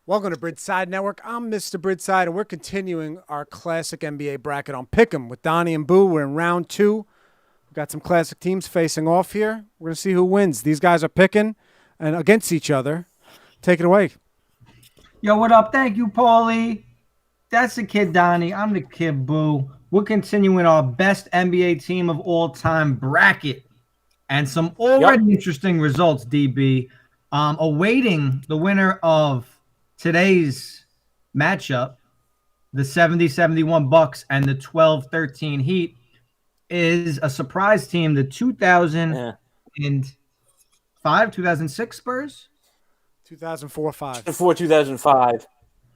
Welcome to Bridgeside Network. I'm Mr. Bridgeside, and we're continuing our classic NBA bracket on Pick'em with Donnie and Boo. We're in round 2. We've got some classic teams facing off here. We're going to see who wins. These guys are picking and against each other. Take it away. Yo, what up? Thank you, Paulie. That's the kid, Donnie. I'm the kid, Boo. We're continuing our best NBA team of all time bracket. And some already interesting results, DB. Awaiting the winner of today's matchup, the 70-71 Bucks and the 12-13 Heat, is a surprise team, the 2005, 2006 Spurs? 2004-05. Before 2005.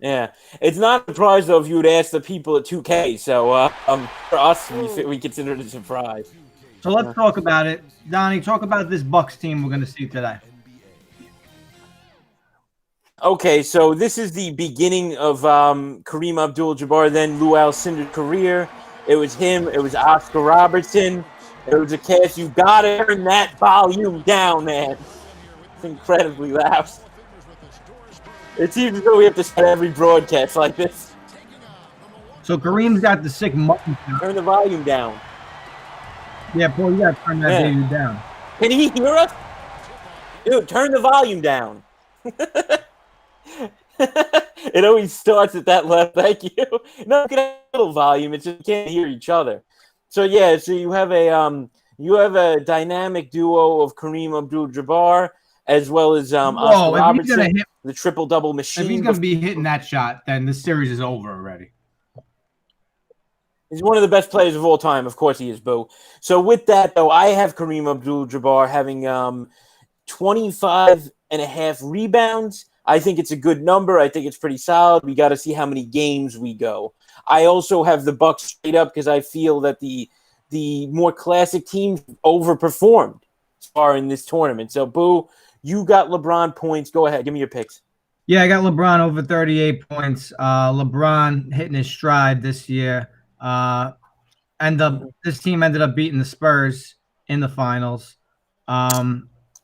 Yeah. It's not a surprise, though, if you would ask the people at 2K. So, for us, we consider it a surprise. So let's talk about it. Donnie, talk about this Bucks team we're going to see today. Okay, so this is the beginning of Kareem Abdul-Jabbar, then Lou Alcindor's career. It was him. It was Oscar Robertson. It was a cast. You got to turn that volume down, man. It's incredibly loud. It seems as though we have to start every broadcast like this. So Kareem's got the sick mutton. Turn the volume down. Yeah, Paul, you got to turn that baby down. Can he hear us? Dude, turn the volume down. It always starts at that level. Thank you. No, get a little volume. It's just you can't hear each other. So yeah, so you have a dynamic duo of Kareem Abdul-Jabbar as well as Oscar Robertson, the triple-double machine. If he's going to be hitting that shot, then this series is over already. He's one of the best players of all time. Of course he is, Boo. So with that, though, I have Kareem Abdul-Jabbar having 25 and a half rebounds. I think it's a good number. I think it's pretty solid. We got to see how many games we go. I also have the Bucks straight up because I feel that the more classic teams overperformed so far in this tournament. So, Boo, you got LeBron points. Go ahead. Give me your picks. Yeah, I got LeBron over 38 points. LeBron hitting his stride this year. This team ended up beating the Spurs in the finals.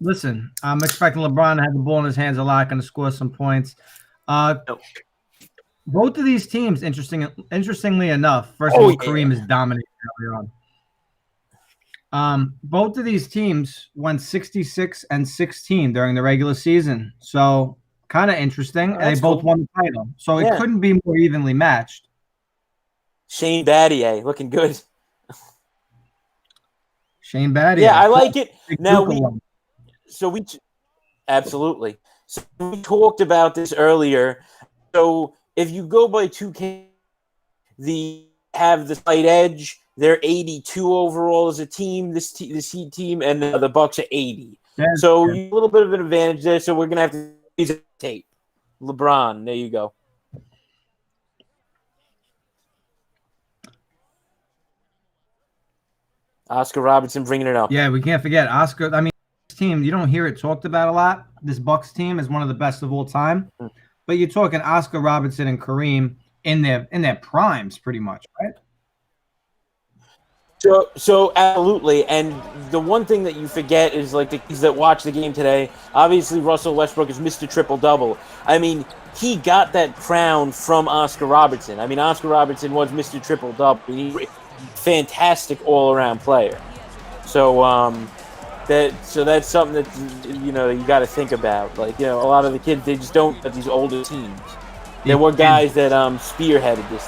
Listen, I'm expecting LeBron to have the ball in his hands a lot, going to score some points. Both of these teams, interestingly enough, first of all, Kareem is dominating early on. Both of these teams went 66-16 during the regular season, so kind of interesting. And they both won the title, so it couldn't be more evenly matched. Shane Battier looking good. Shane Battier. Yeah, I like it. Now absolutely. So we talked about this earlier. So if you go by 2K, have the slight edge. They're 82 overall as a team. This Heat team, and the Bucks are 80. So a little bit of an advantage there. So we're gonna have to use a tape. LeBron, there you go. Oscar Robertson bringing it up. Yeah, we can't forget Oscar. I mean, this team, you don't hear it talked about a lot. This Bucks team is one of the best of all time. But you're talking Oscar Robertson and Kareem in their primes pretty much, right? So absolutely. And the one thing that you forget is like the kids that watch the game today, obviously Russell Westbrook is Mr. Triple-Double. I mean, he got that crown from Oscar Robertson. I mean, Oscar Robertson was Mr. Triple-Double. He's a fantastic all-around player. So that's something that you got to think about. Like, a lot of the kids, they just don't at these older teams. There were guys that spearheaded this,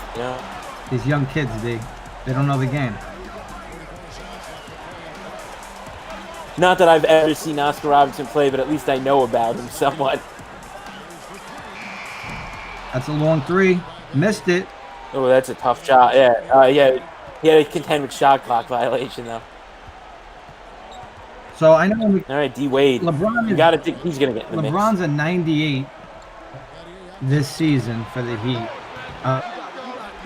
These young kids, they don't know the game. Not that I've ever seen Oscar Robertson play, but at least I know about him somewhat. That's a long three. Missed it. Oh, that's a tough shot. Yeah. He had to contend with shot clock violation, though. So I know. All right, D Wade. LeBron you got to think he's gonna get in the mix. LeBron's a 98 this season for the Heat.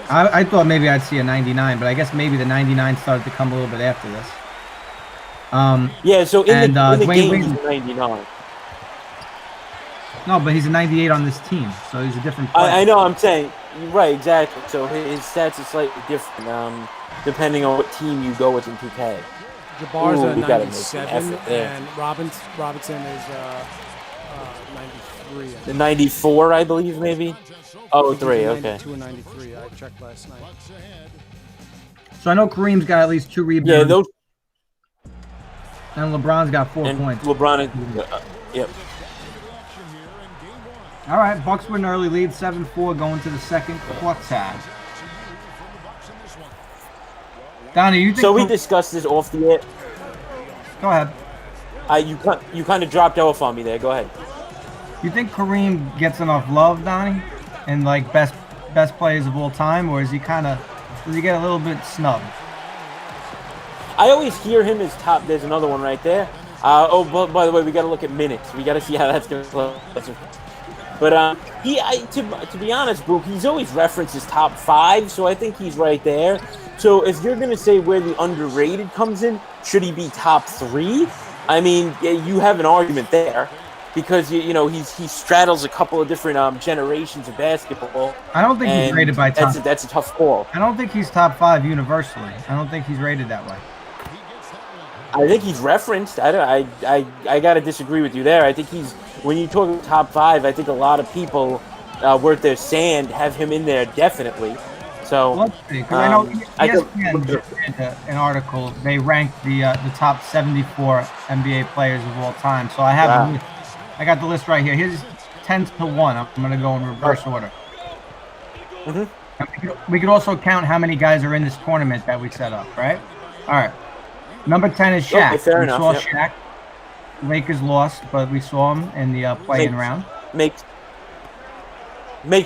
I thought maybe I'd see a 99, but I guess maybe the 99 started to come a little bit after this. So in the game, Wade, he's 99. No, but he's a 98 on this team, so he's a different player. I know. I'm saying right, exactly. So his stats are slightly different depending on what team you go with in 2K. Jabbar's a 97, and Robinson is 94. 93. The 94, I believe, maybe. Oh, 3. Okay. 92 and 93. I checked last night. So I know Kareem's got at least 2 rebounds. Yeah, those. And LeBron's got 4 And points. LeBron. Yep. All right, Bucks with an early lead, 7-4, going to the second quarter. Donnie, you think? So we discussed this off the air. Go ahead. You kind of dropped off on me there. Go ahead. You think Kareem gets enough love, Donnie, and like best players of all time, or does he get a little bit snubbed? I always hear him as top. There's another one right there. But by the way, we got to look at minutes. We got to see how that's going to play. But to be honest, Boo, he's always referenced as top 5, so I think he's right there. So if you're going to say where the underrated comes in, should he be top 3? I mean, you have an argument there because he straddles a couple of different generations of basketball. I don't think he's rated by top. That's a tough call. I don't think he's top 5 universally. I don't think he's rated that way. I think he's referenced. I got to disagree with you there. I think when you talk top 5, I think a lot of people worth their sand have him in there definitely. So let's see, because I know ESPN did an article. They ranked the top 74 NBA players of all time. So I have I got the list right here. Here's 10 to 1. I'm going to go in reverse order. Mm-hmm. We could also count how many guys are in this tournament that we set up, right? All right. Number 10 is Shaq. Okay, fair enough. Saw Shaq. Lakers lost, but we saw him in the play-in round. Makes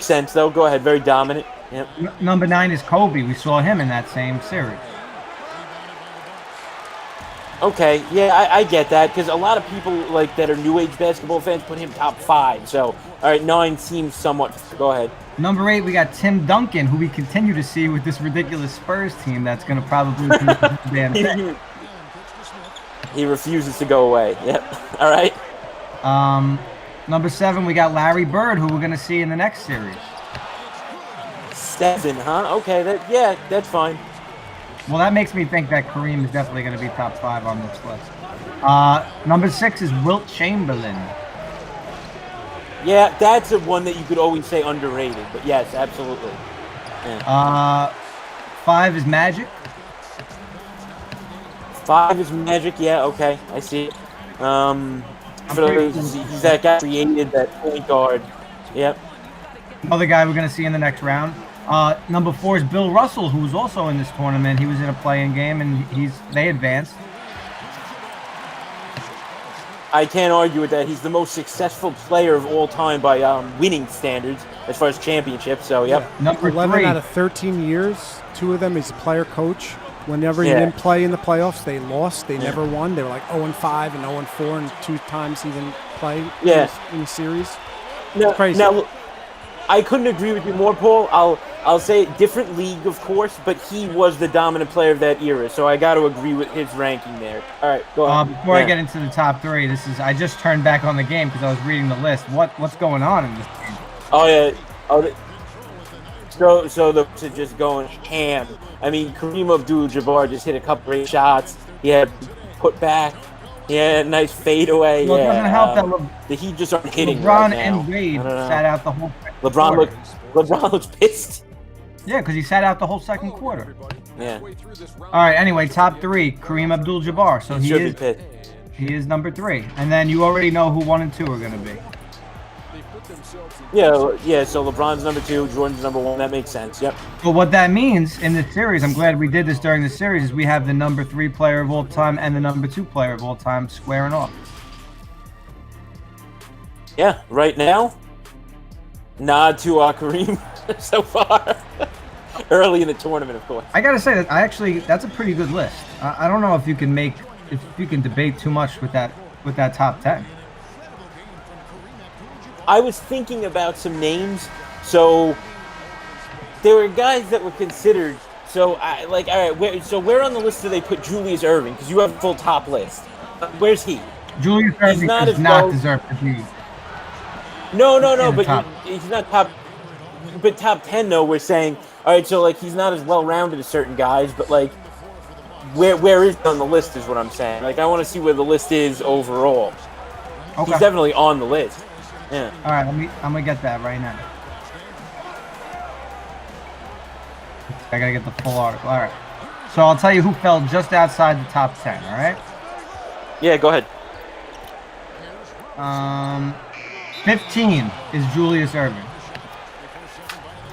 sense, though. Go ahead. Very dominant. Yep. Number 9 is Kobe. We saw him in that same series. Okay, yeah, I get that because a lot of people like that are new age basketball fans put him top 5. So, all right, 9 seems somewhat. Go ahead. Number 8, we got Tim Duncan, who we continue to see with this ridiculous Spurs team that's going to probably be damn. He refuses to go away. Yep. All right. Number 7, we got Larry Bird, who we're going to see in the next series. 7, huh? Okay, that's fine. Well, that makes me think that Kareem is definitely going to be top 5 on this list. Number 6 is Wilt Chamberlain. Yeah, that's the one that you could always say underrated, but yes, absolutely. Yeah. 5 is Magic. 5 is Magic, yeah, okay, I see it. He's that guy created that point guard. Yep. Another guy we're going to see in the next round. Number 4 is Bill Russell, who was also in this tournament. He was in a play-in game, and they advanced. I can't argue with that. He's the most successful player of all time by winning standards as far as championships. So, yep. Yeah. Number 11 3. out of 13 years, 2 of them he's a player coach. Whenever he didn't play in the playoffs, they lost. They never won. They were like 0-5 and 0-4, and 2 times he didn't play in the series. Crazy. Now, I couldn't agree with you more, Paul. I'll say different league, of course, but he was the dominant player of that era, so I got to agree with his ranking there. All right, go on. Before I get into the top 3, I just turned back on the game because I was reading the list. What's going on in this game? Oh yeah. So the just going ham. I mean, Kareem Abdul-Jabbar just hit a couple great shots. He had put back. He had a nice fadeaway. Well, it doesn't help that the Heat just aren't hitting LeBron right now. and Wade sat out the whole LeBron looks pissed. Yeah, because he sat out the whole second quarter. Yeah. All right, anyway, top 3, Kareem Abdul-Jabbar. So he is number 3. And then you already know who 1 and 2 are going to be. Yeah, so LeBron's number 2, Jordan's number 1. That makes sense, yep. But what that means in this series, I'm glad we did this during the series, is we have the number 3 player of all time and the number 2 player of all time squaring off. Yeah, right now, nod to Kareem so far. Early in the tournament, of course. I gotta say that that's a pretty good list. I don't know if you can debate too much with that top 10. I was thinking about some names. So there were guys that were considered. So all right, where on the list do they put Julius Erving? Because you have a full top list. Where's he? Julius Erving does not deserve to be. No, but he's not top. But top 10 though, we're saying. All right, so he's not as well rounded as certain guys, but where is he on the list is what I'm saying. I want to see where the list is overall. Okay. He's definitely on the list. Yeah. All right, I'm gonna get that right now. I gotta get the full article. All right. So I'll tell you who fell just outside the top 10. All right. Yeah, go ahead. 15 is Julius Erving.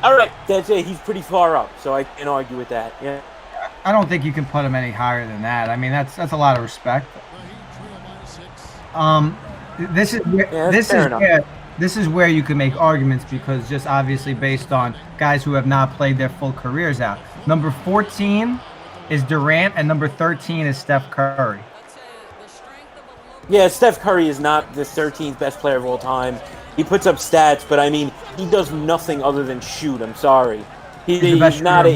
All right, that's it. He's pretty far up, so I can't argue with that. Yeah. I don't think you can put him any higher than that. I mean, that's a lot of respect. This is where you can make arguments because just obviously based on guys who have not played their full careers out. Number 14 is Durant, and number 13 is Steph Curry. Yeah, Steph Curry is not the 13th best player of all time. He puts up stats, but I mean, he does nothing other than shoot. I'm sorry. He's not.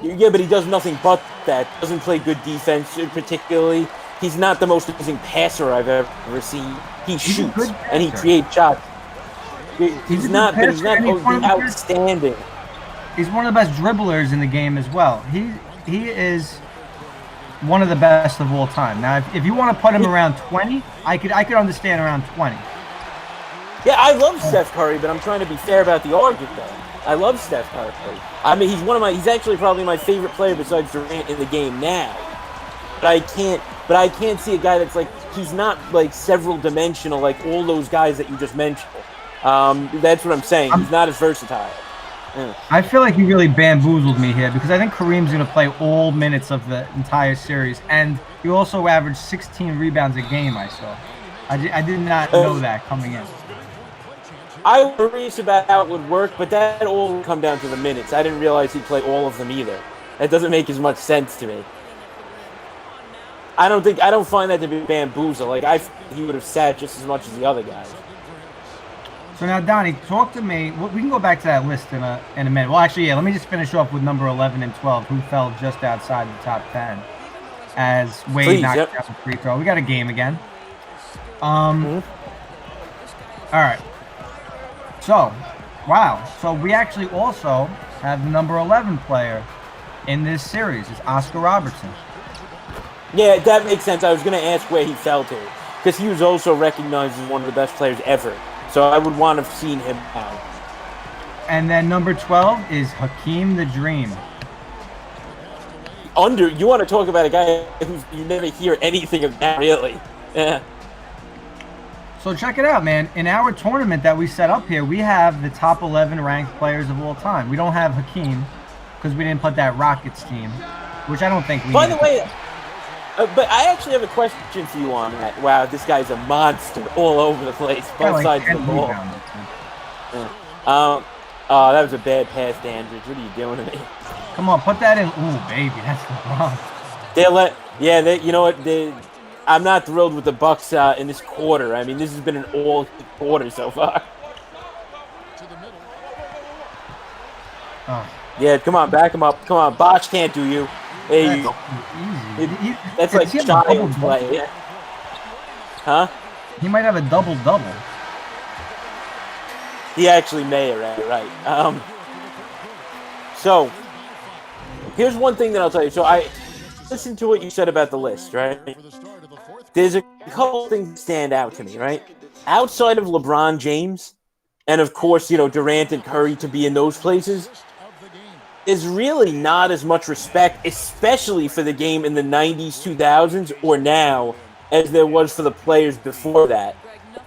Yeah, but he does nothing but that. Doesn't play good defense particularly. He's not the most amazing passer I've ever seen. He shoots and he creates shots. He's not outstanding. He's one of the best dribblers in the game as well. He is one of the best of all time. Now, if you want to put him around 20, I could understand around 20. Yeah, I love Steph Curry, but I'm trying to be fair about the argument, though. I love Steph Curry. I mean, he's actually probably my favorite player besides Durant in the game now. But I can't see a guy that's like, he's not like several dimensional like all those guys that you just mentioned. That's what I'm saying. He's not as versatile. Yeah. I feel like you really bamboozled me here because I think Kareem's going to play all minutes of the entire series, and he also averaged 16 rebounds a game. I saw. I did not know that coming in. I was curious about how it would work, but that all would come down to the minutes. I didn't realize he'd play all of them either. That doesn't make as much sense to me. I don't find that to be bamboozle. Like he would have sat just as much as the other guys. So now, Donnie, talk to me. We can go back to that list in a minute. Well, actually, yeah. Let me just finish off with number 11 and 12, who fell just outside the top 10, as Wade knocked down the free throw. We got a game again. All right. So, wow. So we actually also have the number 11 player in this series. It's Oscar Robertson. Yeah, that makes sense. I was going to ask where he fell to, because he was also recognized as one of the best players ever. So I would want to have seen him now. And then number 12 is Hakeem the Dream. You want to talk about a guy who you never hear anything of that, really. Yeah. So check it out, man. In our tournament that we set up here, we have the top 11 ranked players of all time. We don't have Hakeem because we didn't put that Rockets team, which I don't think we By the way, but I actually have a question for you on that. Wow, this guy's a monster all over the place, both sides of the ball. Oh, that was a bad pass to Andrews. What are you doing to me? Come on, put that in. Ooh, baby, that's LeBron. You know what? I'm not thrilled with the Bucks in this quarter. I mean, this has been an all quarter so far. Oh. Yeah, come on, back him up. Come on, Bosch can't do you. There you go. Easy. That's like child play. Yeah. Huh? He might have a double-double. He actually may, right. So, here's one thing that I'll tell you. So, I listened to what you said about the list, right? There's a couple things that stand out to me, right? Outside of LeBron James, and of course, Durant and Curry to be in those places, is really not as much respect, especially for the game in the 90s, 2000s, or now, as there was for the players before that.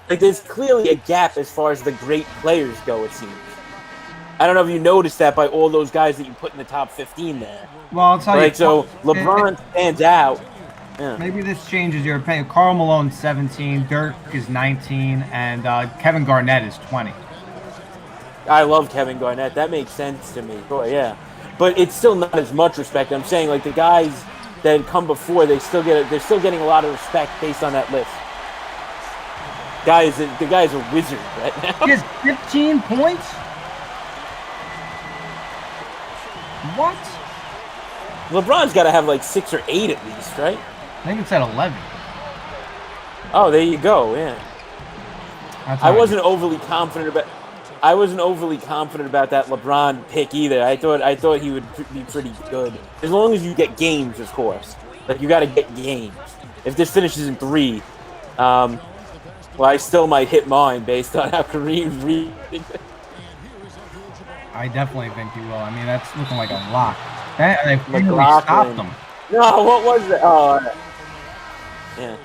Like, there's clearly a gap as far as the great players go, it seems. I don't know if you noticed that by all those guys that you put in the top 15 there. Well, I'll tell you. So, LeBron stands out. Yeah. Maybe this changes your opinion. Karl Malone's 17, Dirk is 19, and Kevin Garnett is 20. I love Kevin Garnett. That makes sense to me. Boy, yeah. But it's still not as much respect. I'm saying, like, the guys that had come before, they're still getting a lot of respect based on that list. The guy's a wizard right now. He has 15 points? What? LeBron's got to have like 6 or 8 at least, right? I think it's at 11. Oh, there you go. Yeah. I wasn't overly confident about that LeBron pick either. I thought he would be pretty good as long as you get games, of course. Like, you got to get games. If this finishes in 3, Well, I still might hit mine based on how Kareem's reading. I definitely think he will. I mean, that's looking like a lock. They finally McLaughlin. stopped him. No, what was it? Oh, yeah.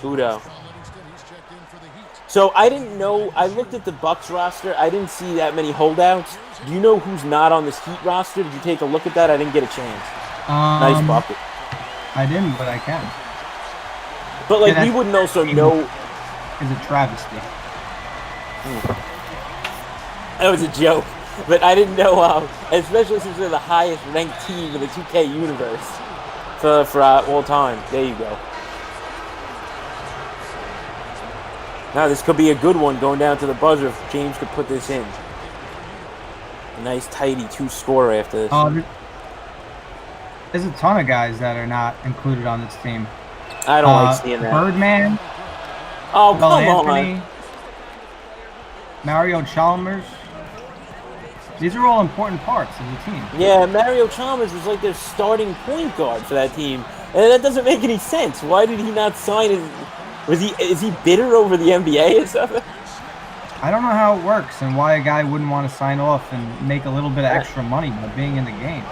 Udo. So I didn't know. I looked at the Bucks roster. I didn't see that many holdouts. Do you know who's not on this Heat roster? Did you take a look at that? I didn't get a chance. Nice bucket. I didn't, but I can. But like we wouldn't also know. Is a travesty. That was a joke, but I didn't know. Especially since they're the highest ranked team in the 2K universe for all time. There you go. Now this could be a good one going down to the buzzer if James could put this in. A nice tidy 2-scorer after this. There's a ton of guys that are not included on this team. I don't like seeing that. Birdman. Oh, come Anthony, on. Mario Chalmers. These are all important parts of the team. Yeah, Mario Chalmers was like their starting point guard for that team. And that doesn't make any sense. Why did he not sign his... Is he bitter over the NBA or something? I don't know how it works and why a guy wouldn't want to sign off and make a little bit of extra money by being in the game.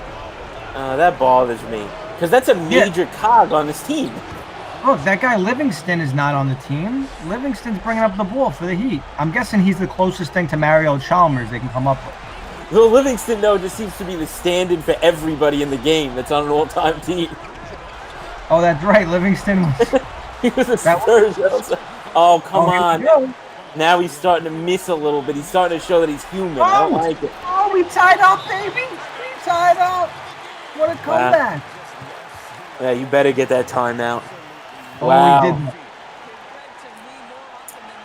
That bothers me. Because that's a major cog on this team. Look, that guy Livingston is not on the team. Livingston's bringing up the ball for the Heat. I'm guessing he's the closest thing to Mario Chalmers they can come up with. Well, Livingston, though, just seems to be the stand-in for everybody in the game that's on an all-time team. Oh, that's right. Livingston was... He was a Spurs. Oh, come on. Now he's starting to miss a little bit. He's starting to show that he's human. I don't like it. Oh, we tied up, baby. We tied up. What a comeback. Yeah, you better get that timeout. Oh, wow. we didn't.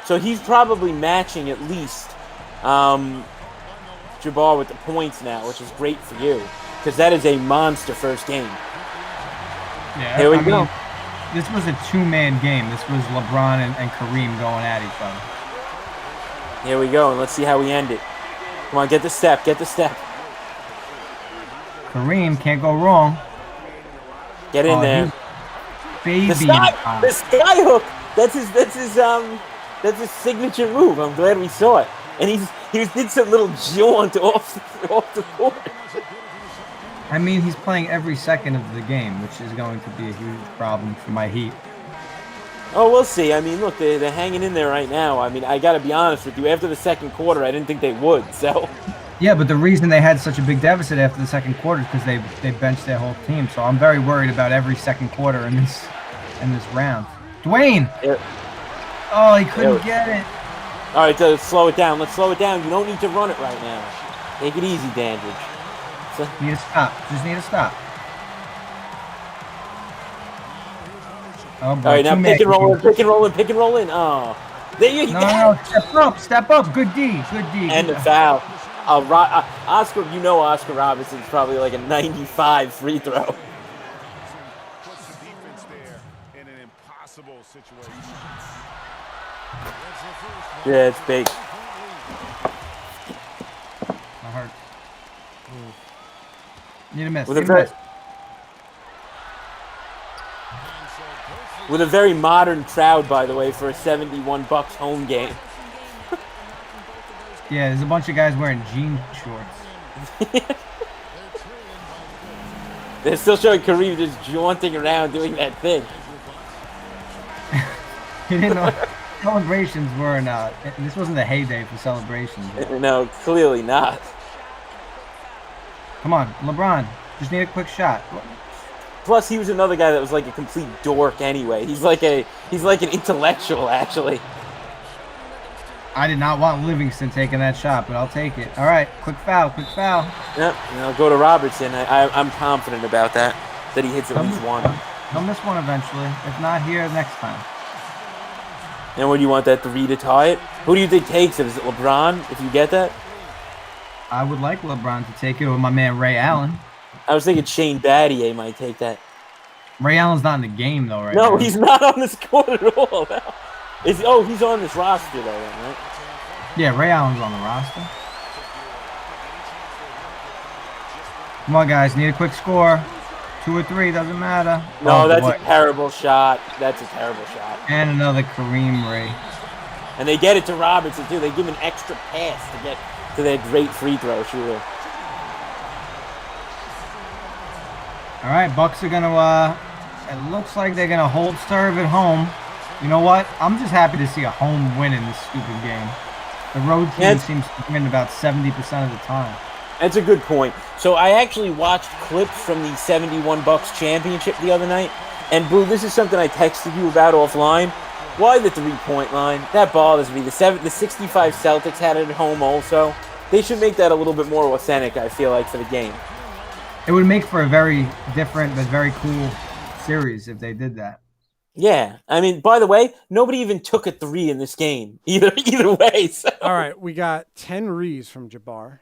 So he's probably matching at least Jabbar with the points now, which is great for you. Because that is a monster first game. Yeah, Here we go. This was a two-man game. This was LeBron and Kareem going at each other. Here we go, and let's see how we end it. Come on, get the step, get the step. Kareem can't go wrong. Get in there. Baby. The sky hook. That's his signature move. I'm glad we saw it. And he did some little jaunt off the court. I mean, he's playing every second of the game, which is going to be a huge problem for my Heat. Oh, we'll see. I mean, look, they're hanging in there right now. I mean, I got to be honest with you. After the second quarter, I didn't think they would. So. Yeah, but the reason they had such a big deficit after the second quarter is because they benched their whole team. So I'm very worried about every second quarter in this round. Dwayne. Yeah. Oh, he couldn't get it. All right, so slow it down. Let's slow it down. You don't need to run it right now. Take it easy, Dandridge. Need to stop. Just need to stop. Oh, boy. All right, now pick and roll in. Oh. There you go. No. Step up. Good D. And the foul. Oscar Robertson's probably like a 95 free throw. Puts the defense there in an impossible situation. Yeah, it's big. That hurt. Need a miss. With a very modern crowd, by the way, for a 71 Bucks home game. Yeah, there's a bunch of guys wearing jean shorts. They're still showing Kareem just jaunting around doing that thing. He didn't know celebrations were not. This wasn't the heyday for celebrations. No, clearly not. Come on, LeBron. Just need a quick shot. Plus, he was another guy that was like a complete dork anyway. He's like an intellectual, actually. I did not want Livingston taking that shot, but I'll take it. All right, quick foul. Yep, and I'll go to Robertson. I'm confident about that he hits at least one. He'll miss one eventually. If not here, next time. And what do you want that 3 to tie it? Who do you think takes it? Is it LeBron, if you get that? I would like LeBron to take it with my man Ray Allen. I was thinking Shane Battier might take that. Ray Allen's not in the game, though, right now. No, he's not on this court at all. He's on this roster, though, right? Yeah, Ray Allen's on the roster. Come on, guys. Need a quick score. 2 or 3, doesn't matter. No, Oh, that's boy. a terrible shot. That's a terrible shot. And another Kareem Ray. And they get it to Robertson, too. They give him an extra pass to get to their great free throw shooter. All right, Bucks are going to, it looks like they're going to hold serve at home. You know what? I'm just happy to see a home win in this stupid game. The road team seems to win about 70% of the time. That's a good point. So I actually watched clips from the 71 Bucks championship the other night. And, Boo, this is something I texted you about offline. Why the three-point line? That bothers me. The 65 Celtics had it at home also. They should make that a little bit more authentic, I feel like, for the game. It would make for a very different but very cool series if they did that. Yeah. I mean, by the way, nobody even took a three in this game. Either way. So. All right, we got 10 rees from Jabbar.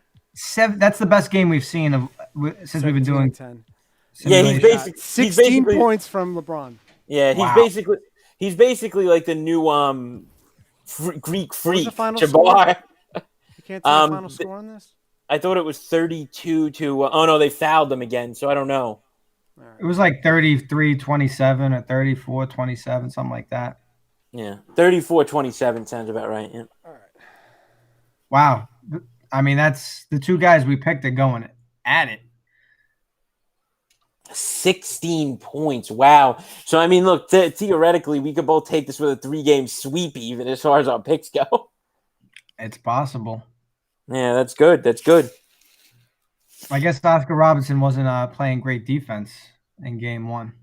That's the best game we've seen since we've been doing 10. Yeah, he's basically 16 points from LeBron. Yeah, he's basically like the new Greek freak, Jabbar. You can't tell the final score on this? I thought it was 32 to oh no, they fouled them again, so I don't know. Right. It was like 33-27 or 34-27, something like that. Yeah, 34-27 sounds about right. Yeah. All right. Wow. I mean, that's the two guys we picked are going at it. 16 points. Wow. So, I mean, look, theoretically, we could both take this with a 3-game sweep, even as far as our picks go. It's possible. Yeah, that's good. That's good. I guess Oscar Robertson wasn't playing great defense in game 1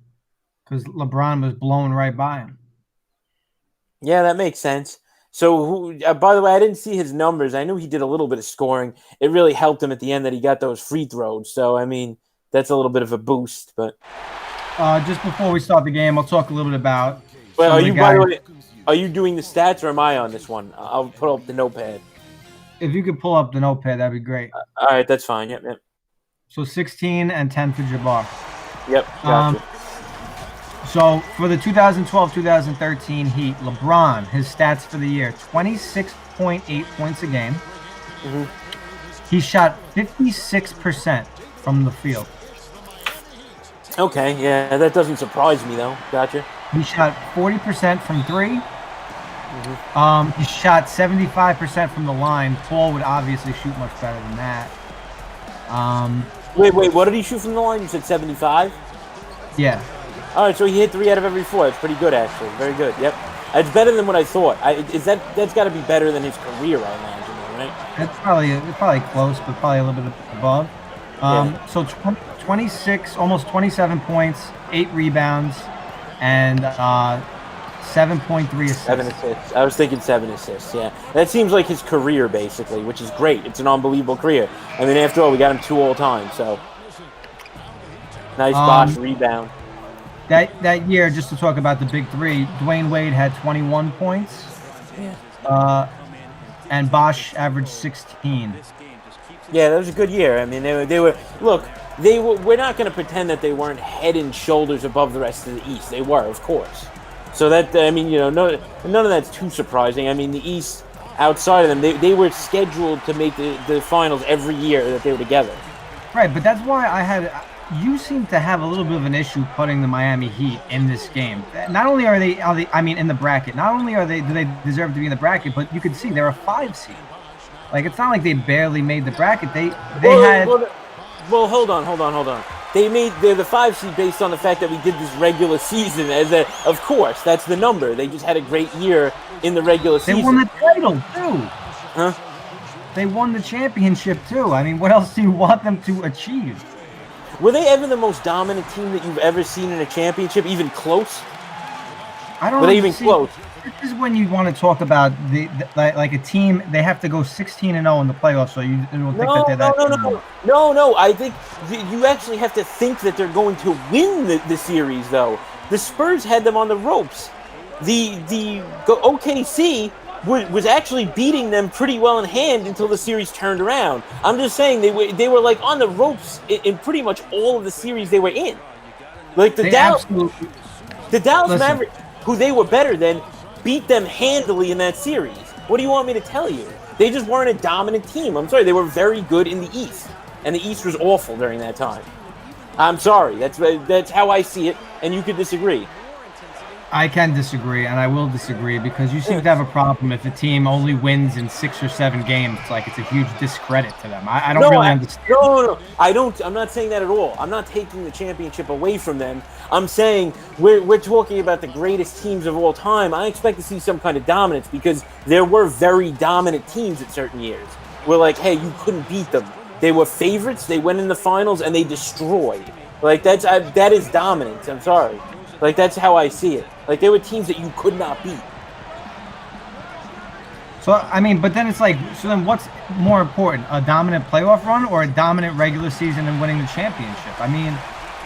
because LeBron was blown right by him. Yeah, that makes sense. So, by the way, I didn't see his numbers. I knew he did a little bit of scoring. It really helped him at the end that he got those free throws. So, I mean, that's a little bit of a boost. But just before we start the game, I'll talk a little bit about. Wait, by the way, are you doing the stats or am I on this one? I'll put up the notepad. If you could pull up the notepad, that'd be great. All right, that's fine. Yep. So 16 and 10 for Jabbar. Yep, gotcha. So for the 2012-2013 Heat, LeBron, his stats for the year, 26.8 points a game. Mm-hmm. He shot 56% from the field. Okay, yeah, that doesn't surprise me, though. Gotcha. He shot 40% from 3. Mm-hmm. He shot 75% from the line. Paul would obviously shoot much better than that. Wait, what did he shoot from the line? You said 75? Yeah. All right, so he hit 3 out of every 4. That's pretty good, actually. Very good. Yep. It's better than what I thought. That's got to be better than his career, I imagine, right? It's probably close, but probably a little bit above. So 26, almost 27 points, 8 rebounds, and 7.3 assists. 7 assists. I was thinking 7 assists, yeah. That seems like his career, basically, which is great. It's an unbelievable career. I mean, after all, we got him 2 all time, so. Nice Bosh rebound. That year, just to talk about the big 3, Dwayne Wade had 21 points. Yeah. And Bosh averaged 16. Yeah, that was a good year. I mean, they were. Look, we're not going to pretend that they weren't head and shoulders above the rest of the East. They were, of course. So that, I mean, none of that's too surprising. I mean, the East, outside of them, they were scheduled to make the finals every year that they were together. Right, but that's why you seem to have a little bit of an issue putting the Miami Heat in this game. Not only are they in the bracket, not only do they deserve to be in the bracket, but you can see they're a 5 seed. Like, it's not like they barely made the bracket. They had. Well, hold on. They're the 5 seed based on the fact that we did this regular season. Of course, that's the number. They just had a great year in the regular season. They won the title too. Huh? They won the championship too. I mean, what else do you want them to achieve? Were they ever the most dominant team that you've ever seen in a championship? Even close? I don't. Were they even close? This is when you want to talk about like a team. They have to go 16-0 in the playoffs, so you don't think that they're that. No. I think you actually have to think that they're going to win the series, though. The Spurs had them on the ropes. The OKC was actually beating them pretty well in hand until the series turned around. I'm just saying they were like on the ropes in pretty much all of the series they were in. Like the Dallas Mavericks, who they were better than, beat them handily in that series. What do you want me to tell you? They just weren't a dominant team. I'm sorry, they were very good in the East, and the East was awful during that time. I'm sorry. That's how I see it, and you could disagree. I can disagree, and I will disagree because you seem to have a problem if a team only wins in 6 or 7 games. Like it's a huge discredit to them. I don't really understand. No. I don't. I'm not saying that at all. I'm not taking the championship away from them. I'm saying we're talking about the greatest teams of all time. I expect to see some kind of dominance because there were very dominant teams at certain years. We're like, hey, you couldn't beat them. They were favorites. They went in the finals and they destroyed. Like that is dominance. I'm sorry. Like that's how I see it. Like there were teams that you could not beat. So I mean, but then it's like, so then what's more important, a dominant playoff run or a dominant regular season and winning the championship? I mean,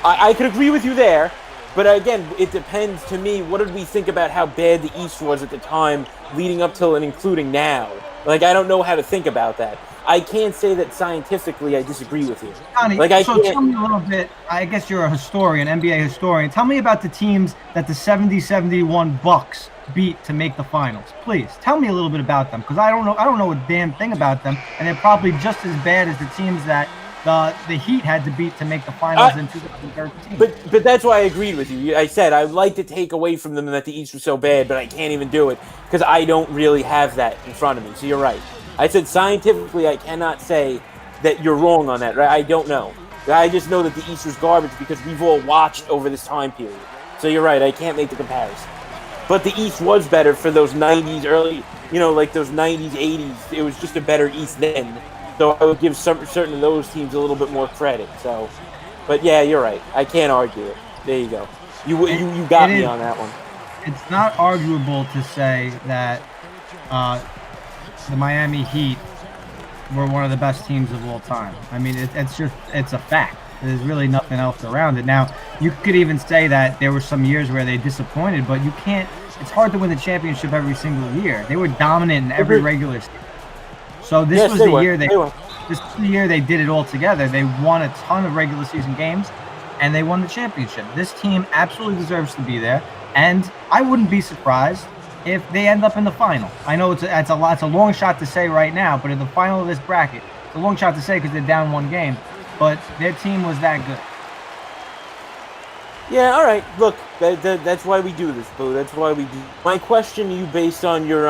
I could agree with you there, but again, it depends to me. What did we think about how bad the East was at the time, leading up till and including now? Like I don't know how to think about that. I can't say that scientifically I disagree with you. Donnie, like so tell me a little bit. I guess you're a historian, NBA historian. Tell me about the teams that the 70-71 Bucks beat to make the finals. Please tell me a little bit about them because I don't know a damn thing about them, and they're probably just as bad as the teams that the Heat had to beat to make the finals in 2013. But that's why I agreed with you. I said I'd like to take away from them that the East was so bad, but I can't even do it because I don't really have that in front of me. So you're right. I said scientifically I cannot say that you're wrong on that, right? I don't know. I just know that the East was garbage because we've all watched over this time period. So you're right, I can't make the comparison. But the East was better for those 90s, early, like those 90s, 80s. It was just a better East then. So I would give certain of those teams a little bit more credit. So, but yeah, you're right. I can't argue it. There you go. You got me on that one. It's not arguable to say that the Miami Heat were one of the best teams of all time. I mean, it's a fact. There's really nothing else around it. Now, you could even say that there were some years where they disappointed, but you can't. It's hard to win the championship every single year. They were dominant in every regular season. So this was the year this was the year they did it all together. They won a ton of regular season games, and they won the championship. This team absolutely deserves to be there, and I wouldn't be surprised if they end up in the final. I know it's a long shot to say right now, but in the final of this bracket, it's a long shot to say because they're down one game. But their team was that good. Yeah, all right. Look, that's why we do this, Boo. That's why we do. My question to you, based on your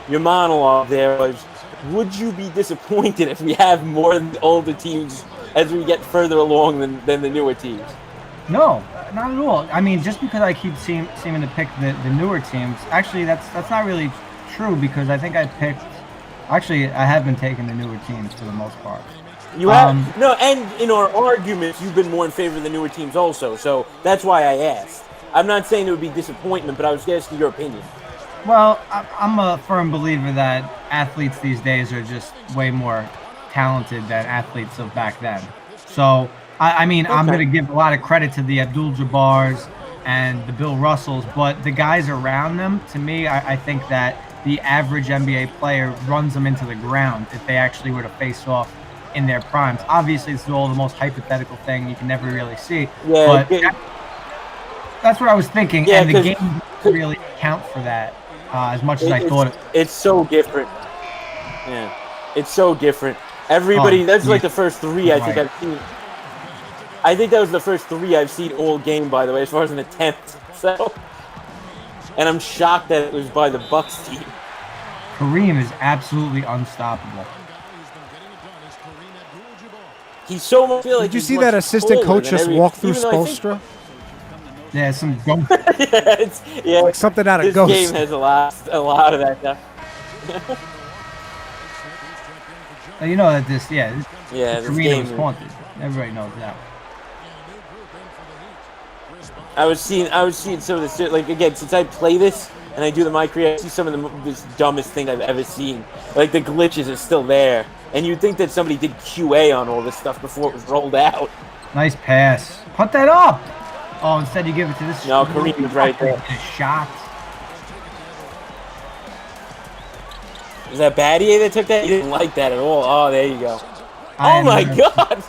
monologue there, was: would you be disappointed if we have more older teams as we get further along than the newer teams? No, not at all. I mean, just because I keep seeming to pick the newer teams, actually, that's not really true because I think I have been taking the newer teams for the most part. You have no, and in our arguments, you've been more in favor of the newer teams also. So that's why I asked. I'm not saying it would be disappointment, but I was asking your opinion. Well, I'm a firm believer that athletes these days are just way more talented than athletes of back then. So, I mean, okay. I'm going to give a lot of credit to the Abdul-Jabbars and the Bill Russells, but the guys around them, to me, I think that the average NBA player runs them into the ground if they actually were to face off in their primes. Obviously, this is all the most hypothetical thing you can never really see. Yeah, but that's what I was thinking, and the game doesn't really count for that as much as I thought. It's so different. Yeah, it's so different. Everybody, that's like the first three I think I've seen. I think that was the first three I've seen all game, by the way, as far as an attempt. So, and I'm shocked that it was by the Bucks team. Kareem is absolutely unstoppable. He's so much. Did you see that assistant coach just walk through Spoelstra? Yeah, some ghost. Like something out of Ghost. This game has a lot of that stuff. You know that this Kareem was haunted. Everybody knows that. I was seeing some of this, like, again, since I play this and I do the My Career, I see some of this dumbest thing I've ever seen. Like, the glitches are still there. And you'd think that somebody did QA on all this stuff before it was rolled out. Nice pass. Put that up! Oh, instead you give it to this. No, Kareem was right there. Shot. Was that Battier that took that? He didn't like that at all. Oh, there you go. Oh, my God!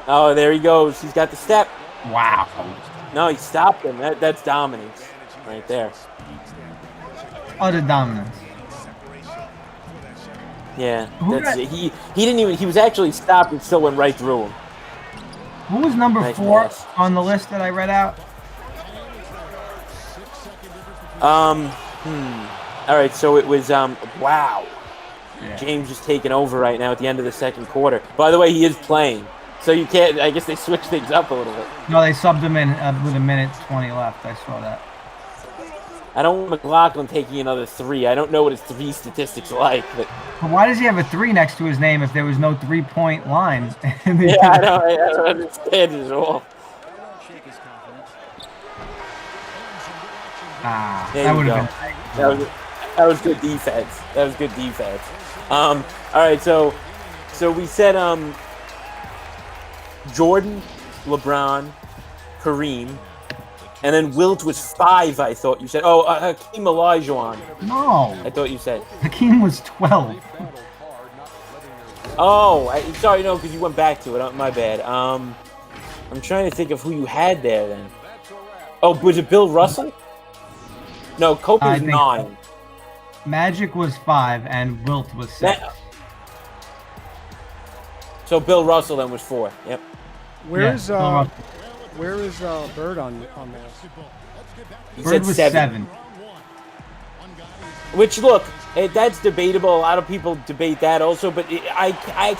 Oh, there he goes. He's got the step. Wow. No, he stopped him. That's dominance right there. Utter dominance. Yeah, he didn't even. He was actually stopped and still went right through him. Who was number Nice 4 pass. on the list that I read out? All right, so it was wow. Yeah. James is taking over right now at the end of the second quarter. By the way, he is playing, so you can't. I guess they switched things up a little bit. No, they subbed him in with a minute 20 left. I saw that. I don't want McLaughlin taking another 3. I don't know what his 3 statistics are like, but But why does he have a 3 next to his name if there was no 3-point line? yeah, I don't understand it at all. There That you would go. have been. That was good defense. That was good defense. All right, so we said Jordan, LeBron, Kareem, and then Wilt was 5. I thought you said. Oh, Hakeem Olajuwon. No. I thought you said. Hakeem was 12. Oh, sorry, no, because you went back to it. My bad. I'm trying to think of who you had there then. Oh, was it Bill Russell? No, Kobe was 9. Magic was 5 and Wilt was 6. So Bill Russell then was 4. Yep. Where is Bird on this? He Bird said was 7. Which, look, that's debatable. A lot of people debate that also, but I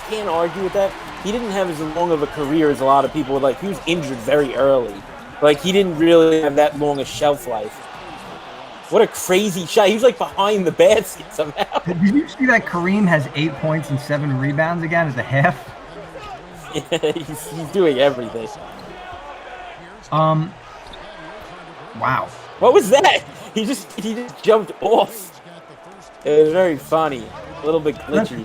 can't argue with that. He didn't have as long of a career as a lot of people would like. He was injured very early. Like, he didn't really have that long a shelf life. What a crazy shot. He was, like, behind the basket somehow. Did you see that Kareem has 8 points and 7 rebounds again at the half? Yeah, he's doing everything. Wow. What was that? He just jumped off. It was very funny. A little bit glitchy.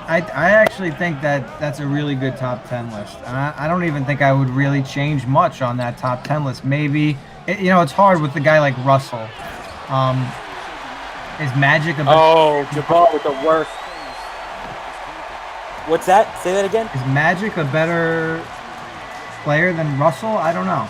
I actually think that's a really good top 10 list. And I don't even think I would really change much on that top 10 list. Maybe, it's hard with the guy like Russell. Is Magic a better... Oh, Jabbar with the worst. What's that? Say that again? Is Magic a better player than Russell? I don't know.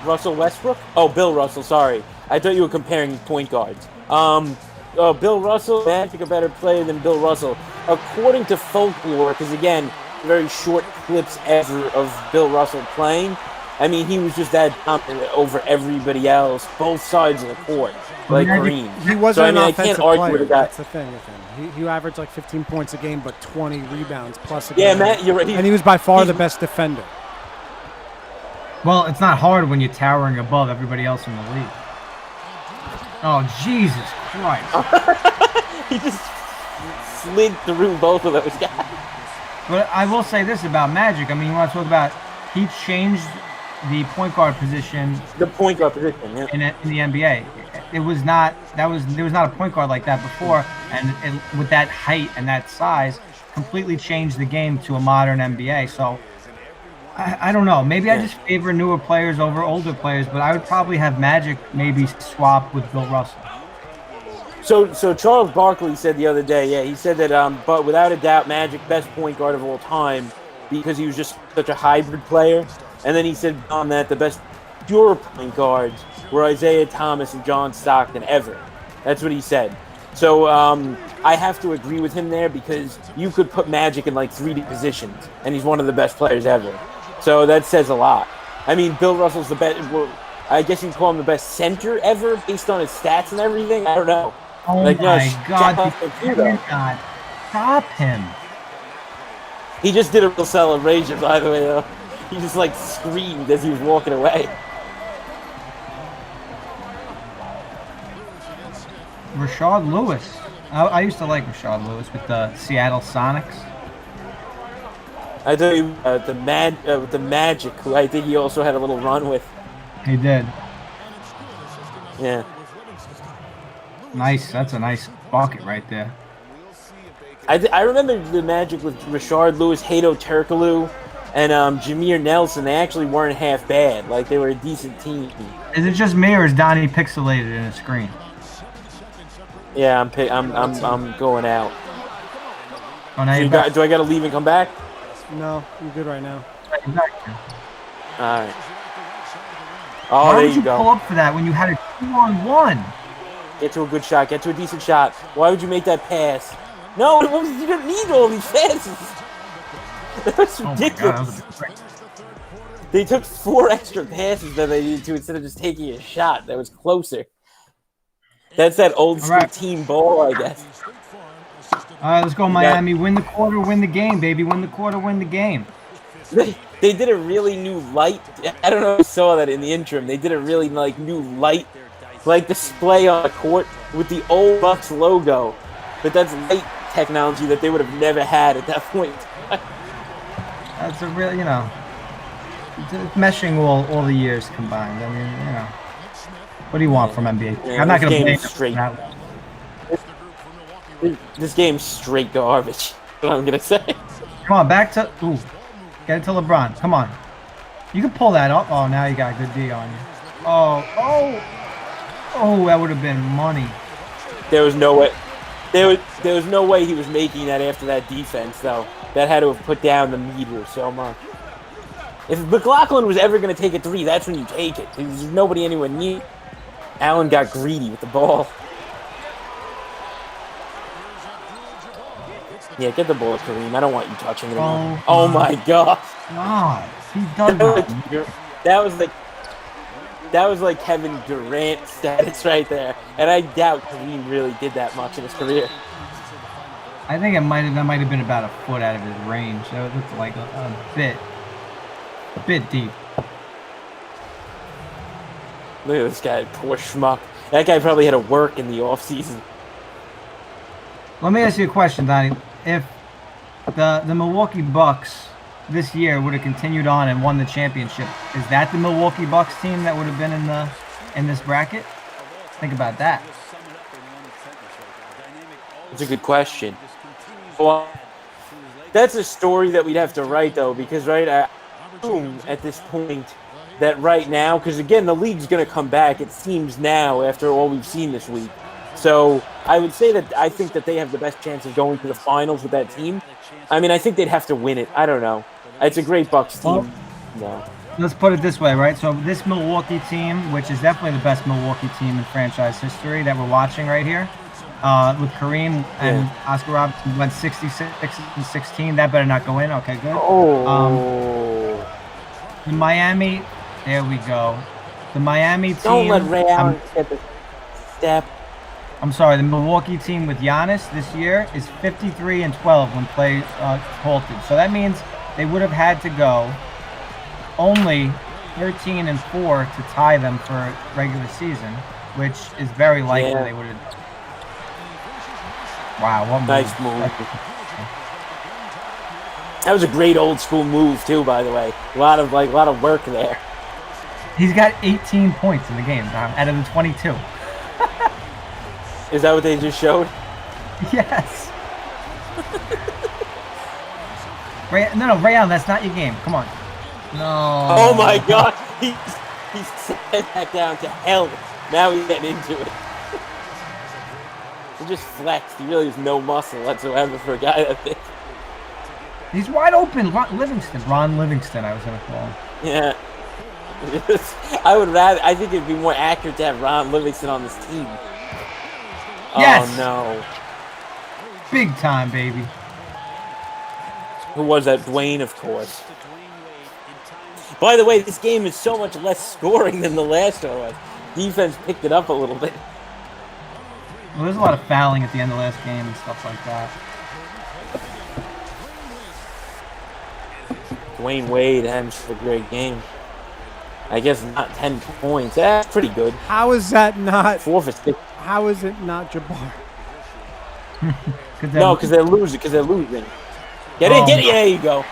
Russell Westbrook? Oh, Bill Russell, sorry. I thought you were comparing point guards. Bill Russell, Magic a better player than Bill Russell. According to folklore, because again, very short clips ever of Bill Russell playing, I mean, he was just that dominant over everybody else, both sides of the court, like Kareem. He wasn't an offensive I can't argue player. with that. That's the thing with him. He averaged like 15 points a game, but 20 rebounds plus a Yeah, game. Matt, you're right. And he was by far the best defender. Well, it's not hard when you're towering above everybody else in the league. Oh, Jesus Christ. He just slid through both of those guys. But I will say this about Magic. I mean, you want to talk about he changed the point guard position The point guard position, yeah. in the NBA. There was not a point guard like that before, and with that height and that size, completely changed the game to a modern NBA. So I don't know. Maybe I just favor newer players over older players, but I would probably have Magic maybe swap with Bill Russell. So Charles Barkley said the other day, he said that, but without a doubt, Magic best point guard of all time because he was just such a hybrid player. And then he said on that the best pure point guards were Isaiah Thomas and John Stockton ever. That's what he said. So I have to agree with him there because you could put Magic in like 3D positions, and he's one of the best players ever. So that says a lot. I mean, Bill Russell's the best. Well, I guess you can call him the best center ever based on his stats and everything. I don't know. Oh like, my God! God. Stop him! He just did a real celebration, by the way. Though he just like screamed as he was walking away. Rashad Lewis. I used to like Rashad Lewis with the Seattle Sonics. I thought you the Magic, who I think he also had a little run with. He did. Yeah. Nice. That's a nice bucket right there. I remember the Magic with Rashard Lewis, Hato Turkoglu, and Jameer Nelson. They actually weren't half bad. Like, they were a decent team. Is it just me or is Donnie pixelated in a screen? Yeah, I'm going out. Oh, now So you're back. do I got to leave and come back? No, you're good right now. You're back here. All right. Oh, Why there would you go. pull up for that when you had a 2-on-1? Get to a good shot. Get to a decent shot. Why would you make that pass? No, you don't need all these passes. That's ridiculous. They took 4 extra passes that they needed to instead of just taking a shot that was closer. That's that old school team ball, I guess. All right, let's go, Miami. Win the quarter, win the game, baby. Win the quarter, win the game. They did a really new light. I don't know if you saw that in the interim. They did a really new light display on the court with the old Bucks logo. But that's light technology that they would have never had at that point. That's a real, meshing all the years combined. I mean, what do you want from NBA? Yeah, I'm not going to play straight. This game's straight garbage. That's what I'm going to say. Come on, back to... Ooh. Get it to LeBron. Come on. You can pull that up. Oh, now you got a good D on you. Oh, that would have been money. There was no way. There was no way he was making that after that defense, though. That had to have put down the meter so much. If McLaughlin was ever going to take a 3, that's when you take it. There's nobody anywhere near. Allen got greedy with the ball. Yeah, get the ball, Kareem. I don't want you touching it anymore. Oh my God! God, he does that was like Kevin Durant status right there, and I doubt Kareem really did that much in his career. I think that might have been about a foot out of his range. That looked like a bit deep. Look at this guy, poor schmuck. That guy probably had to work in the off season. Let me ask you a question, Donnie. If the Milwaukee Bucks this year would have continued on and won the championship, is that the Milwaukee Bucks team that would have been in this bracket? Think about that. That's a good question. Well, that's a story that we'd have to write, though, because I assume at this point that right now, because again, the league's going to come back, it seems now, after all we've seen this week. So I would say that I think that they have the best chance of going to the finals with that team. I mean, I think they'd have to win it. I don't know. It's a great Bucks team. No. Let's put it this way, right? So this Milwaukee team, which is definitely the best Milwaukee team in franchise history that we're watching right here, with Kareem and Oscar Robertson went 66-16. That better not go in. Okay, good. The Miami, there we go. The Miami team. Don't let Ray Allen get the step. I'm sorry, the Milwaukee team with Giannis this year is 53-12 when play halted. So that means they would have had to go only 13-4 to tie them for regular season, which is very likely they would have. Wow, what nice move. That was a great old school move too, by the way. A lot of work there. He's got 18 points in the game out of the 22. Is that what they just showed? Yes. Ray Allen, that's not your game. Come on. No. Oh my God. He's set that down to hell. Now he's getting into it. He just flexed. He really has no muscle whatsoever for a guy that big. He's wide open. Ron Livingston, I was going to call him. Yeah. I think it'd be more accurate to have Ron Livingston on this team. Yes. Oh, no. Big time, baby. Who was that? Dwayne, of course. By the way, this game is so much less scoring than the last one was. Defense picked it up a little bit. Well, there's a lot of fouling at the end of the last game and stuff like that. Dwayne Wade having a great game. I guess not 10 points. That's pretty good. How is that not 4 for 6? How is it not Jabbar? No, because they're losing. Get in. There you go.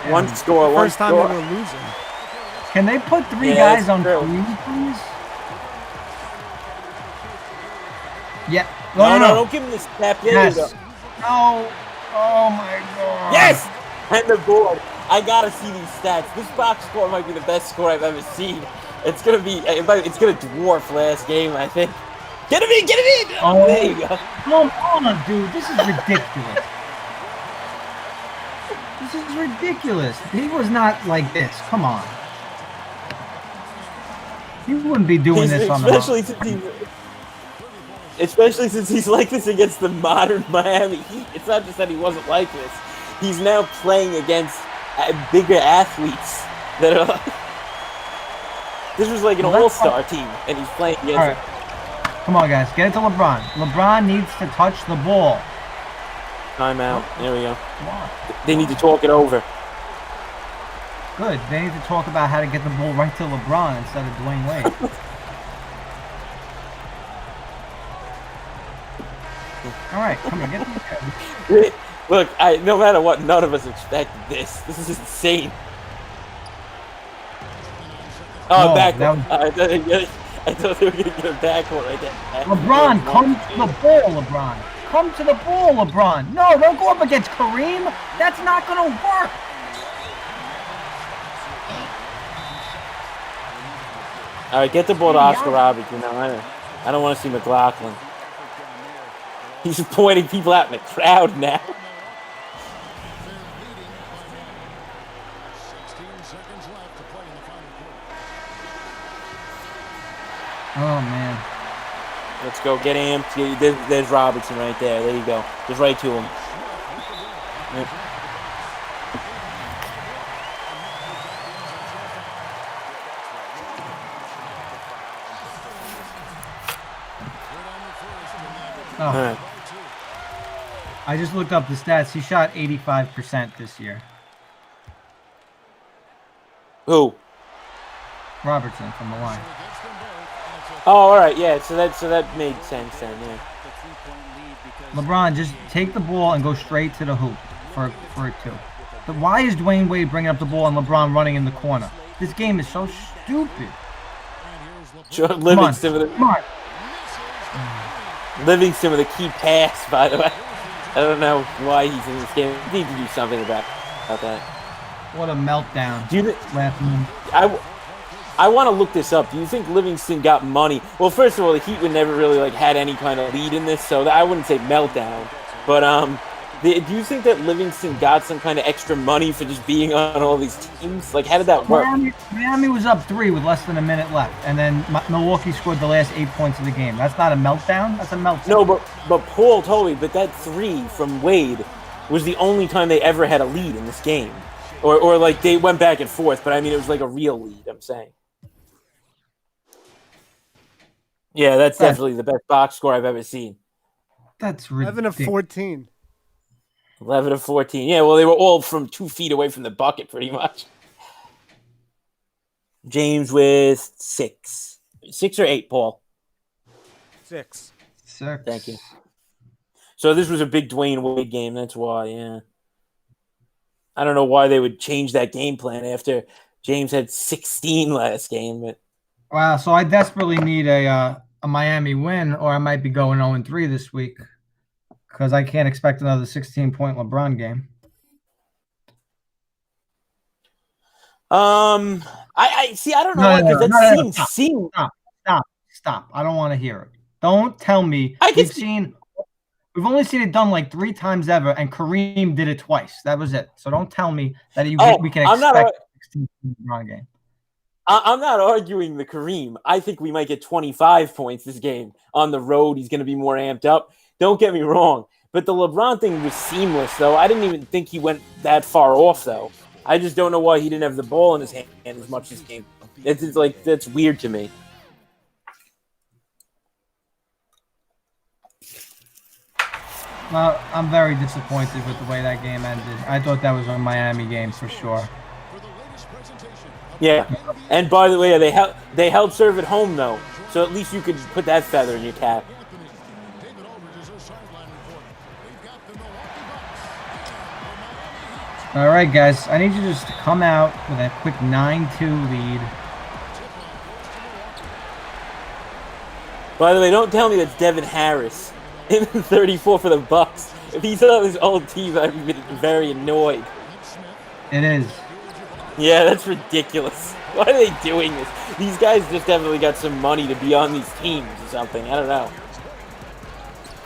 One score. First time they were losing. Can they put 3 guys on Kareem, please? Yeah. No, don't give him the step. There you go. No. Oh my God. Yes. And the board. I gotta see these stats. This box score might be the best score I've ever seen. It's gonna dwarf last game, I think. Get him in! Oh, there you go. Come on, dude. This is ridiculous. This is ridiculous. He was not like this. Come on. He wouldn't be doing this on the Especially since he's like this against the modern Miami Heat. It's not just that he wasn't like this. He's now playing against bigger athletes that are like... This was like an all-star team, and he's playing against... All right. Come on, guys. Get it to LeBron. LeBron needs to touch the ball. Timeout. There we go. Come on. They need to talk it over. Good. They need to talk about how to get the ball right to LeBron instead of Dwayne Wade. All right, come on, get the Look, no matter what, none of us expected this. This is insane. Oh, No, back. that was- I thought they were going to get a backcourt right there. LeBron, come to the ball, LeBron. Come to the ball, LeBron. No, don't go up against Kareem. That's not going to work. All right, get the ball to Oscar Robertson. I don't want to see McLaughlin. He's pointing people out in the crowd now. 16 seconds left to play in the final quarter. Oh, man. Let's go get amped. There's Robertson right there. There you go. Just right to him. Yep. Oh. All right. I just looked up the stats. He shot 85% this year. Who? Robertson from the line. Oh, all right. Yeah. So that made sense then. Yeah. LeBron, just take the ball and go straight to the hoop for a two. But why is Dwayne Wade bringing up the ball and LeBron running in the corner? This game is so stupid. Sure, Come on. Livingston with Come on. Livingston with a key pass, by the way. I don't know why he's in this game. We need to do something about that. What a meltdown. Do you Laughing. I want to look this up. Do you think Livingston got money? Well, first of all, the Heat would never really had any kind of lead in this, so I wouldn't say meltdown. But do you think that Livingston got some kind of extra money for just being on all these teams? Like, how did that work? Miami was up 3 with less than a minute left, and then Milwaukee scored the last 8 points of the game. That's not a meltdown. That's a meltdown. No, but Paul told me that 3 from Wade was the only time they ever had a lead in this game, or like they went back and forth. But I mean, it was like a real lead. I'm saying. Yeah, that's definitely the best box score I've ever seen. That's 11 of 14. 11 of 14. Yeah, well, they were all from 2 feet away from the bucket, pretty much. James with 6. 6 or 8, Paul? 6. Thank you. So this was a big Dwayne Wade game. That's why, yeah. I don't know why they would change that game plan after James had 16 last game, but... Wow, so I desperately need a Miami win, or I might be going 0-3 this week because I can't expect another 16-point LeBron game. I see. I don't know why, because that seems. Stop! I don't want to hear it. Don't tell me. We've only seen it done like 3 times ever, and Kareem did it twice. That was it. So don't tell me that we can expect a 16-point LeBron game. I'm not arguing the Kareem. I think we might get 25 points this game on the road. He's going to be more amped up. Don't get me wrong. But the LeBron thing was seamless, though. I didn't even think he went that far off, though. I just don't know why he didn't have the ball in his hand as much this game. It's like, that's weird to me. Well, I'm very disappointed with the way that game ended. I thought that was a Miami game for sure. Yeah, and by the way, they held serve at home though, so at least you could put that feather in your cap. All right, guys, I need you just to come out with a quick 9-2 lead. By the way, don't tell me that's Devin Harris in 34 for the Bucks. If he's on his old team, I'd be very annoyed. It is. Yeah, that's ridiculous. Why are they doing this? These guys just definitely got some money to be on these teams or something. I don't know.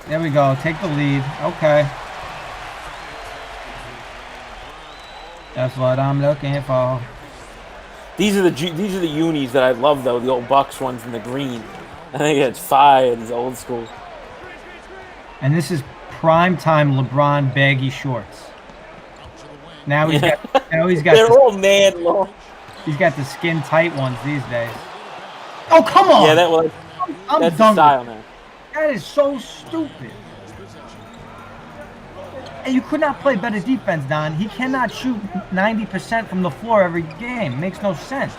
There we go. Take the lead. Okay. That's what I'm looking for. These are the unis that I love, though. The old Bucks ones in the green. I think that's fire. These old school. And this is prime time LeBron baggy shorts. Now he's got. They're all mad long. He's got the skin tight ones these days. Oh, come on! Yeah, done that's the style with it. now. That is so stupid. And you could not play better defense, Don. He cannot shoot 90% from the floor every game. It makes no sense.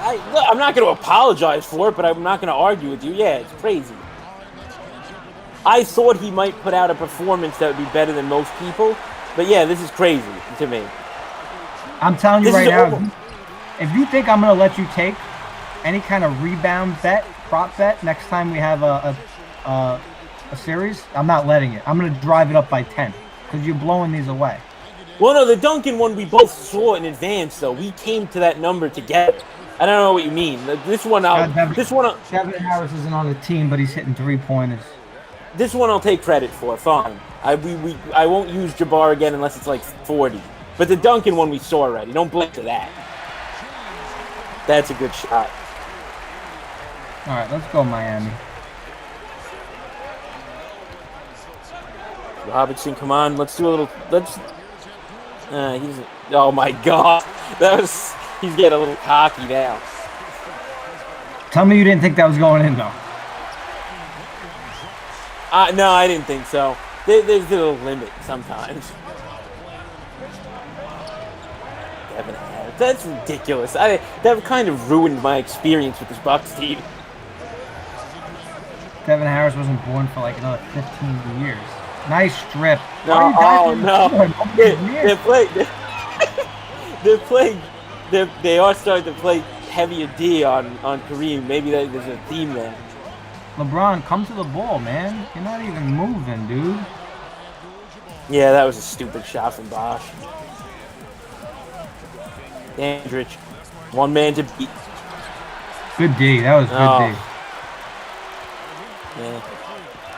I'm not going to apologize for it, but I'm not going to argue with you. Yeah, it's crazy. I thought he might put out a performance that would be better than most people, but yeah, this is crazy to me. I'm telling you right now, if you think I'm going to let you take any kind of rebound bet, prop bet, next time we have a series, I'm not letting it. I'm going to drive it up by 10 because you're blowing these away. Well, no, the Duncan one we both saw in advance, though. We came to that number together. I don't know what you mean. Devin Harris isn't on the team, but he's hitting 3-pointers. This one I'll take credit for. Fine. I won't use Jabbar again unless it's like 40. But the Duncan one we saw already. Don't blink to that. That's a good shot. All right, let's go Miami. Robertson, come on. Let's do a little. Oh my God. He's getting a little cocky now. Tell me you didn't think that was going in, though. No, I didn't think so. There's a limit sometimes. Devin Harris. That's ridiculous. That kind of ruined my experience with this Bucks team. Devin Harris wasn't born for like another 15 years. Nice strip. No, They are starting to play heavier D on Kareem. Maybe there's a theme there. LeBron, come to the ball, man. You're not even moving, dude. Yeah, that was a stupid shot from Bosch. Dandridge. One man to beat. Good D. That was good D.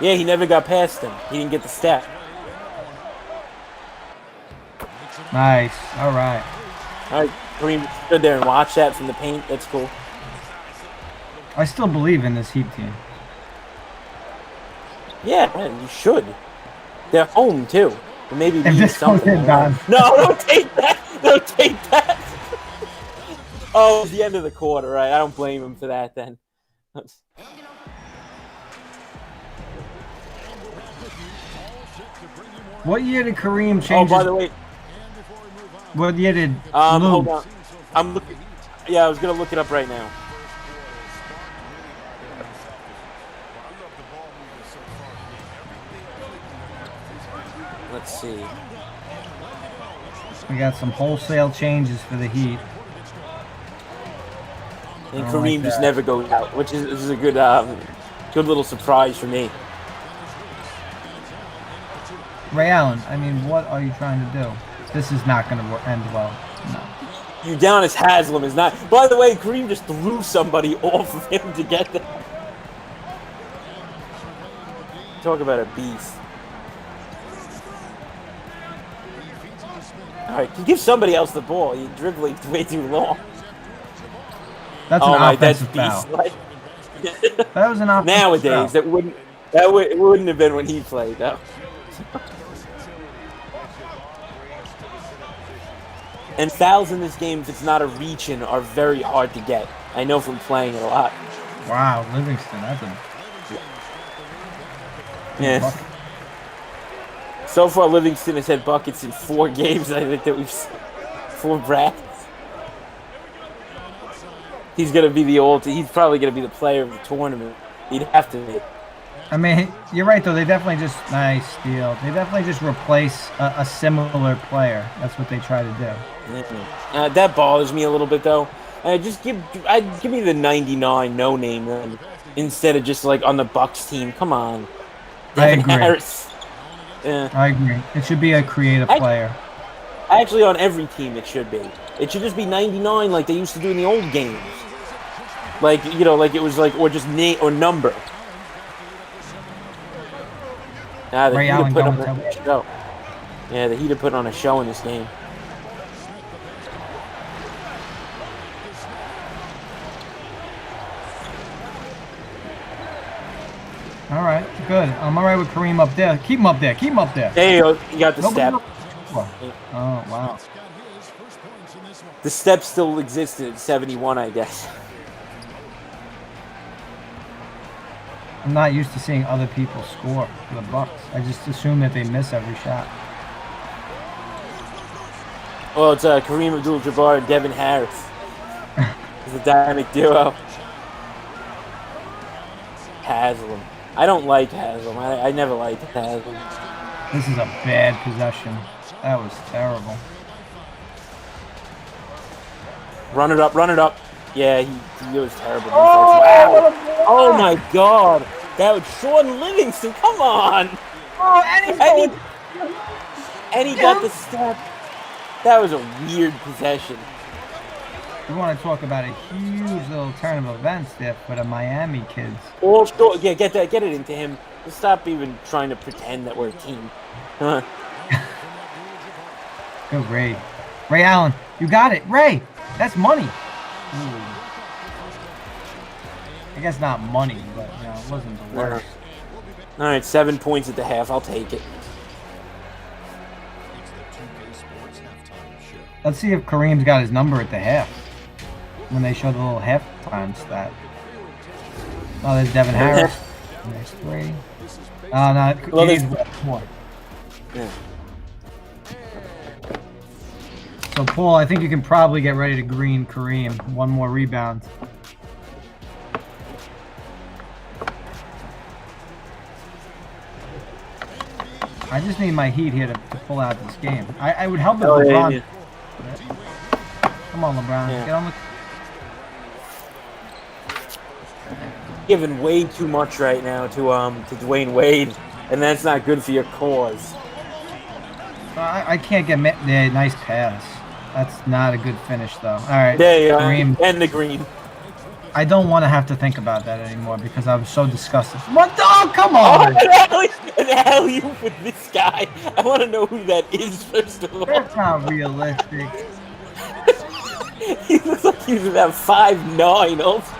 Yeah, he never got past him. He didn't get the step. Nice. All right. Kareem stood there and watched that from the paint. That's cool. I still believe in this Heat team. Yeah, man, you should. They're home, too. But maybe If this something. goes in, Don. No, don't take that. Don't take that. Oh, it's the end of the quarter, right? I don't blame him for that, then. What year did Kareem change? Oh, by the way. What year did hold on. I'm looking. Yeah, I was gonna look it up right now. Let's see. We got some wholesale changes for the Heat. And Kareem just never goes out, which is a good little surprise for me. Ray Allen, I mean, what are you trying to do? This is not going to end well. No. Udonis Haslem is not. By the way, Kareem just threw somebody off of him to get there. Talk about a beast. All right, give somebody else the ball. You're dribbling way too long. That's an offensive foul. That was an offensive Nowadays, foul. It wouldn't have been when he played, though. And fouls in this game, if it's not a reach-in, are very hard to get. I know from playing it a lot. Wow, Livingston, that's a... Yeah. So far, Livingston has had buckets in 4 games. I think that we've 4 brackets. He's gonna be he's probably gonna be the player of the tournament. He'd have to be. I mean, you're right though. They definitely just nice steal. They definitely just replace a similar player. That's what they try to do. Mm-hmm. That bothers me a little bit though. I'd give me the 99 no name then instead of just like on the Bucks team. Come on, Devin Harris. Yeah. I agree. It should be a creative player. Actually, on every team it should be. It should just be 99 like they used to do in the old games. Like, you know, like it was like, or just name or number. The Heat have put on a show. Yeah, the Heat have put on a show in this game. All right, good. I'm all right with Kareem up there. Keep him up there. Keep him up there. There you go. You got the step. Oh, wow. The step still existed at 71, I guess. I'm not used to seeing other people score for the Bucks. I just assume that they miss every shot. Well, it's Kareem Abdul-Jabbar and Devin Harris. It's a dynamic duo. Haslam. I don't like Haslam. I never liked Haslam. This is a bad possession. That was terrible. Run it up, run it up. Yeah, he was terrible. Wow. Oh my God. That was Sean Livingston. Come on. Oh, and he got the step. That was a weird possession. We want to talk about a huge little turn of events there for the Miami kids. Yeah, get it into him. Just stop even trying to pretend that we're a team. Huh. Good, Ray. Ray Allen, you got it. Ray, that's money. Ooh. I guess not money, but it wasn't the worst. All right, 7 points at the half. I'll take it. Let's see if Kareem's got his number at the half. When they show the little halftime stat. Oh, there's Devin Harris. There's 3. Oh, no. Well, there's 4. Yeah. So, Paul, I think you can probably get ready to green Kareem. One more rebound. I just need my Heat here to pull out this game. I would help if LeBron. Yeah. Come on, LeBron. Yeah. Get on the. Giving way too much right now to Dwayne Wade, and that's not good for your cause. I can't get the nice pass. That's not a good finish, though. All right, there you go. Kareem. And the green. I don't want to have to think about that anymore because I was so disgusted. What? Oh, come on! An alley-oop with this guy. I want to know who that is first of all. That's not realistic. He looks like he's about 5'9" also.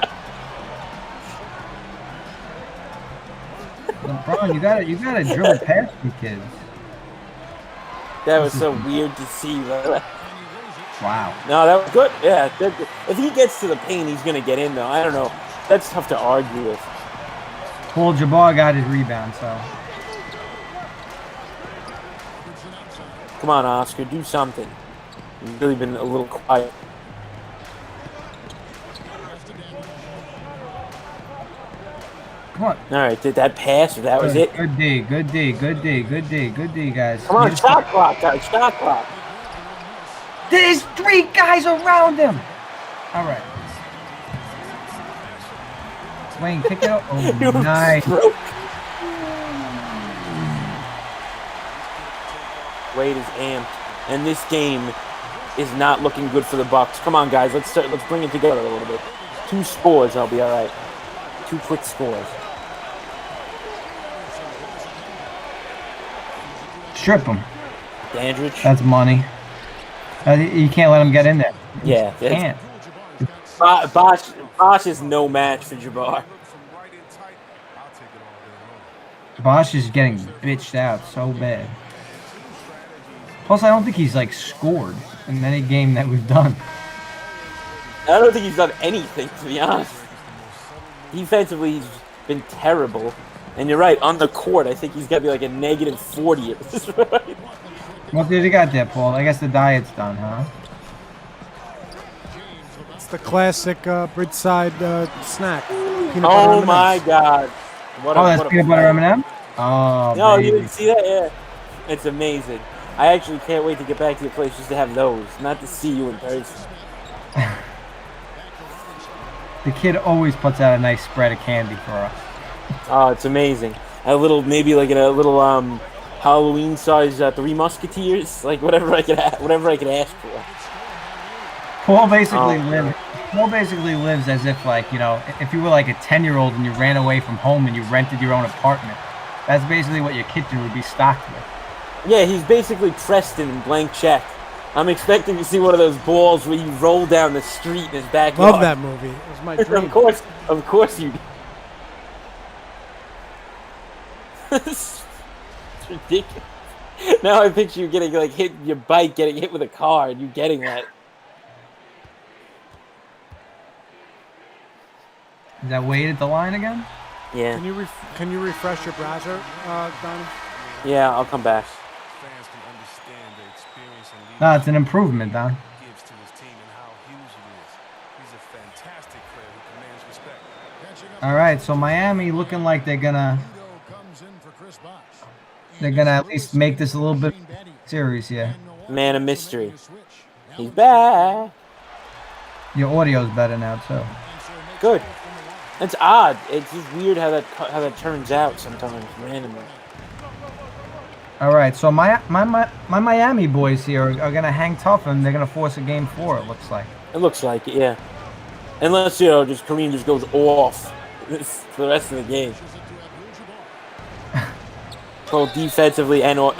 LeBron, you gotta dribble past the kids. That was so weird to see. Wow. No, that was good. Yeah, if he gets to the paint, he's gonna get in though. I don't know. That's tough to argue with. Paul Jabbar got his rebound, so. Come on, Oscar, do something. You've really been a little quiet. Come on. All right, did that pass? Or that was it? Good D, good D, good D, good D, good D, guys. Come on, shot clock, guys, shot clock. There's 3 guys around him. All right. Dwayne, kick it up. Oh, nice. Wade is amped, and this game is not looking good for the Bucks. Come on, guys, let's bring it together a little bit. 2 scores, I'll be all right. 2 quick scores. Strip him. Dandridge. That's money. You can't let him get in there. Yeah, you can't. Bosch is no match for Jabbar. Bosch is getting bitched out so bad. Plus, I don't think he's scored in any game that we've done. I don't think he's done anything, to be honest. Defensively, he's been terrible. And you're right, on the court, I think he's got to be a -40 at this point. What did you got there, Paul? I guess the diet's done, huh? It's the classic Bridgeside snack. Oh my God! That's peanut butter M&M. Oh, no, baby. You didn't see that? Yeah, it's amazing. I actually can't wait to get back to your place just to have those, not to see you in person. The kid always puts out a nice spread of candy for us. Oh, it's amazing. A little, maybe a little Halloween size 3 Musketeers, whatever I could ask for. Paul basically lives as if if you were a 10-year-old and you ran away from home and you rented your own apartment. That's basically what your kitchen would be stocked with. Yeah, he's basically Preston in Blank Check. I'm expecting to see one of those balls where you roll down the street in his backyard. Love that movie. It was my dream. Of course you do. It's ridiculous. Now I picture you getting like hit your bike, getting hit with a car, and you getting that. Is that Wade at the line again? Yeah. Can you refresh your browser, Donnie? Yeah, I'll come back. Fans can understand the experience and No, it's an improvement, Don. leadership he gives to his team and how huge it is. He's a fantastic player who commands respect. All right, so Miami looking like they're gonna at least make this a little bit serious, yeah. Man of mystery. He's back. Your audio's better now too. Good. It's odd. It's just weird how that turns out sometimes randomly. All right, so my Miami boys here are gonna hang tough and they're gonna force a game 4. It looks like. It looks like it, yeah. Unless just Kareem just goes off for the rest of the game. Both defensively and one.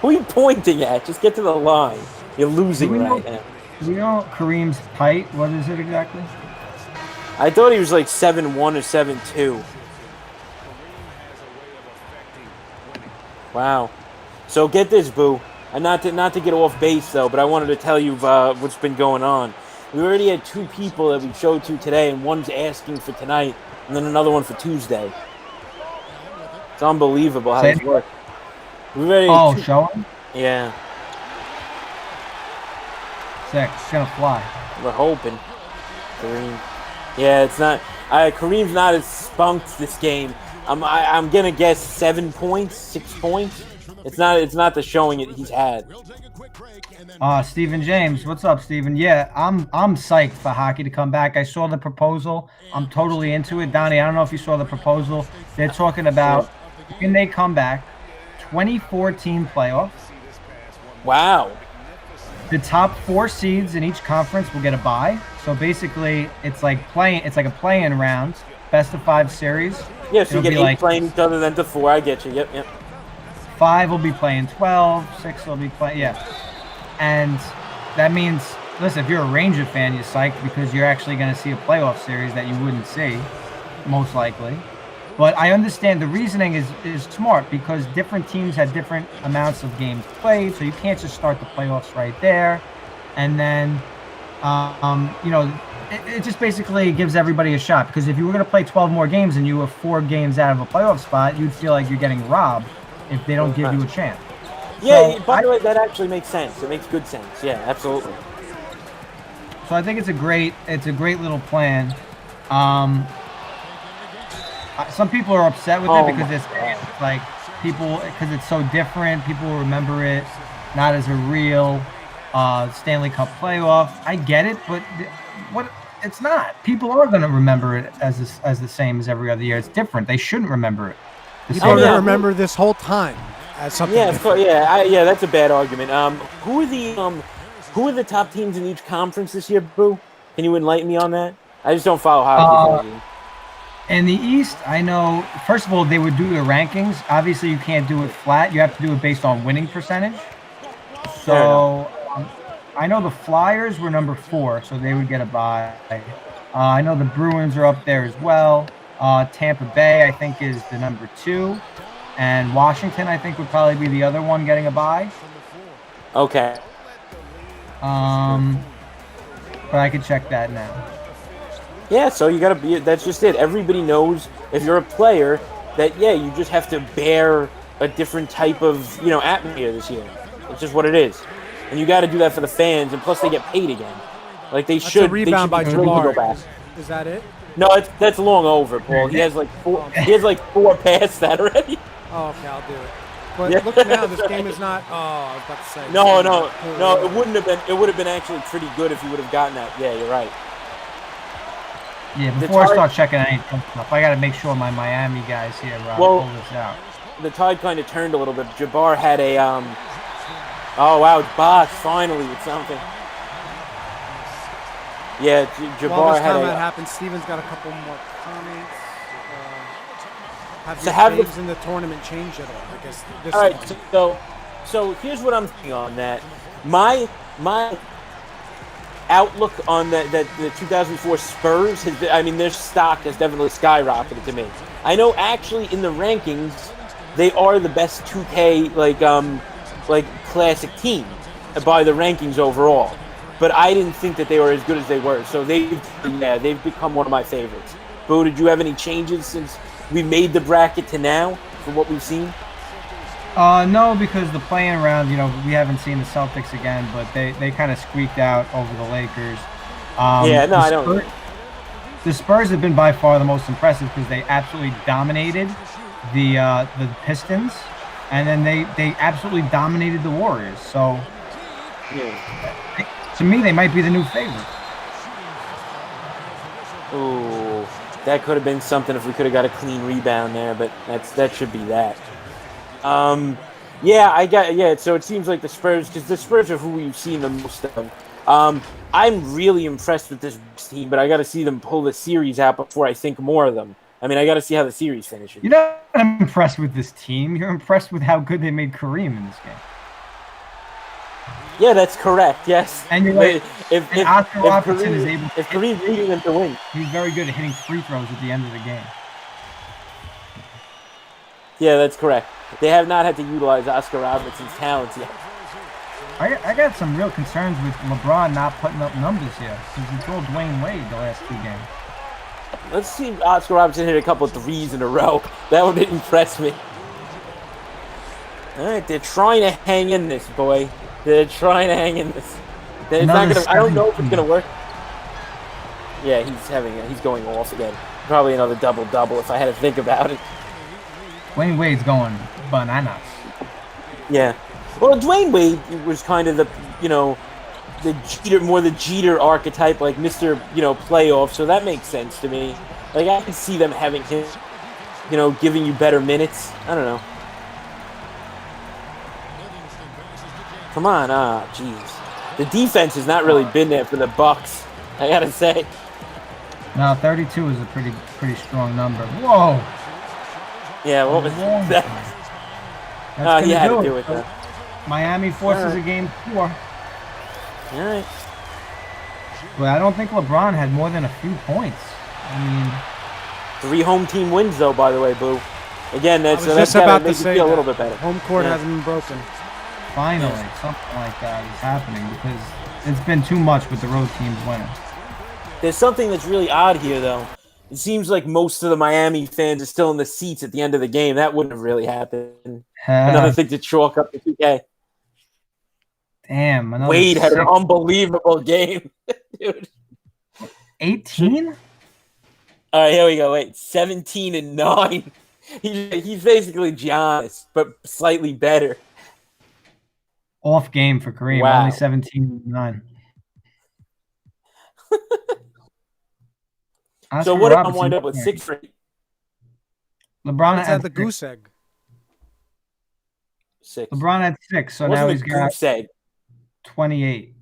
Who are you pointing at? Just get to the line. You're losing right now. Do you know Kareem's height? What is it exactly? I thought he was like 7'1" or 7'2". Wow. So get this, Boo. And not to get off base though, but I wanted to tell you what's been going on. We already had 2 people that we showed to today, and one's asking for tonight, and then another one for Tuesday. It's unbelievable how this works. We already showing? Yeah. Sick. It's gonna fly. We're hoping. Kareem. Yeah, it's not. Kareem's not as spunked this game. I'm gonna guess 7 points, 6 points. It's not the showing he's had. Stephen James, what's up, Stephen? Yeah, I'm psyched for hockey to come back. I saw the proposal. I'm totally into it. Donnie, I don't know if you saw the proposal. They're talking about when they come back, 24-team playoffs. Wow. The top 4 seeds in each conference will get a bye. So basically, it's like a play-in round, best of 5 series. Yeah, so you get 8 playing each other, then to 4. I get you. Yep. 5 will be playing 12. 6 will be playing. Yeah. And that means, listen, if you're a Ranger fan, you're psyched because you're actually going to see a playoff series that you wouldn't see, most likely. But I understand the reasoning is smart because different teams have different amounts of games played, so you can't just start the playoffs right there. And then, it just basically gives everybody a shot because if you were going to play 12 more games and you were 4 games out of a playoff spot, you'd feel like you're getting robbed if they don't give you a chance. Yeah, so by the way, that actually makes sense. It makes good sense. Yeah, absolutely. So I think it's a great little plan. Some people are upset with it because it's like because it's so different. People will remember it not as a real Stanley Cup playoff. I get it, but it's not. People are going to remember it as the same as every other year. It's different. They shouldn't remember it. People are going to remember this whole time as something. Yeah, of course, yeah, that's a bad argument. Who are the top teams in each conference this year, Boo? Can you enlighten me on that? I just don't follow hockey. In the East, I know, first of all, they would do the rankings. Obviously, you can't do it flat. You have to do it based on winning percentage. So, I know the Flyers were number 4, so they would get a bye. I know the Bruins are up there as well. Tampa Bay, I think, is the number 2. And Washington, I think, would probably be the other one getting a bye. Okay. But I could check that now. Yeah, so you gotta be. That's just it. Everybody knows if you're a player that you just have to bear a different type of atmosphere this year. It's just what it is, and you got to do that for the fans, and plus they get paid again. Like they should. A rebound by Jabbar. Go back. Is that it? No, that's long over, Paul. He has like 4. He has like 4 past that already. Oh, okay, I'll do it. But look now, this game is not. Oh, I was about to say. No. It wouldn't have been. It would have been actually pretty good if you would have gotten that. Yeah, you're right. Yeah, before I start checking any stuff, I got to make sure my Miami guys here pull this out. The tide kind of turned a little bit. Jabbar had a oh wow, Bosch finally with something. Yeah, Jabbar While this had time that happens, Steven's got a couple more comments. Have your games in the tournament changed at all? I guess. All right, so here's what I'm thinking on that. My outlook on the 2004 Spurs has been, I mean, their stock has definitely skyrocketed to me. I know actually in the rankings, they are the best 2K like classic team by the rankings overall. But I didn't think that they were as good as they were. So they've become one of my favorites. Boo, did you have any changes since we made the bracket to now from what we've seen? No, because the playing round, we haven't seen the Celtics again, but they kind of squeaked out over the Lakers. I don't. The Spurs have been by far the most impressive because they absolutely dominated the Pistons, and then they absolutely dominated the Warriors. So, to me, they might be the new favorite. Ooh, that could have been something if we could have got a clean rebound there, but that should be that. So it seems like the Spurs, because the Spurs are who we've seen the most of. I'm really impressed with this team, but I got to see them pull the series out before I think more of them. I mean, I got to see how the series finishes. You're not impressed with this team. You're impressed with how good they made Kareem in this game. Yeah, that's correct. Yes. And you're right. If Kareem is able, if Kareem's leading them to win, he's very good at hitting free throws at the end of the game. Yeah, that's correct. They have not had to utilize Oscar Robertson's talents yet. I got some real concerns with LeBron not putting up numbers here since he told Dwayne Wade the last 2 games. Let's see Oscar Robertson hit a couple of threes in a row. That one didn't impress me. All right, they're trying to hang in this, boy. They're trying to hang in this. It's not gonna. I don't know if it's gonna work. Yeah, he's going off again. Probably another double-double if I had to think about it. Dwayne Wade's going bananas. Yeah. Well, Dwayne Wade was kind of the Jeter archetype, like Mr. Playoff, so that makes sense to me. Like, I can see them having him, giving you better minutes. I don't know. Come on, jeez. The defense has not really been there for the Bucks, I gotta say. No, 32 is a pretty strong number. Whoa. Yeah, what was that? That's you had to do do it, though. Miami forces a game 4. All right. But I don't think LeBron had more than a few points. I mean, 3 home team wins, though, by the way, Boo. Again, that's about to make say you feel a little that. bit better. Home court hasn't been broken. finally, something like that is happening because it's been too much with the road teams winning. There's something that's really odd here, though. It seems like most of the Miami fans are still in the seats at the end of the game. That wouldn't have really happened. Another thing to chalk up the 2K. Damn. Wade had an unbelievable game. Dude. 18? All right, here we go. Wait, 17-9. He's basically Giannis, but slightly better. Off game for Kareem. Wow. Only 17-9. So what if I wind up with 6 straight? LeBron had the goose egg. 6. LeBron had 6, so now he's got 28.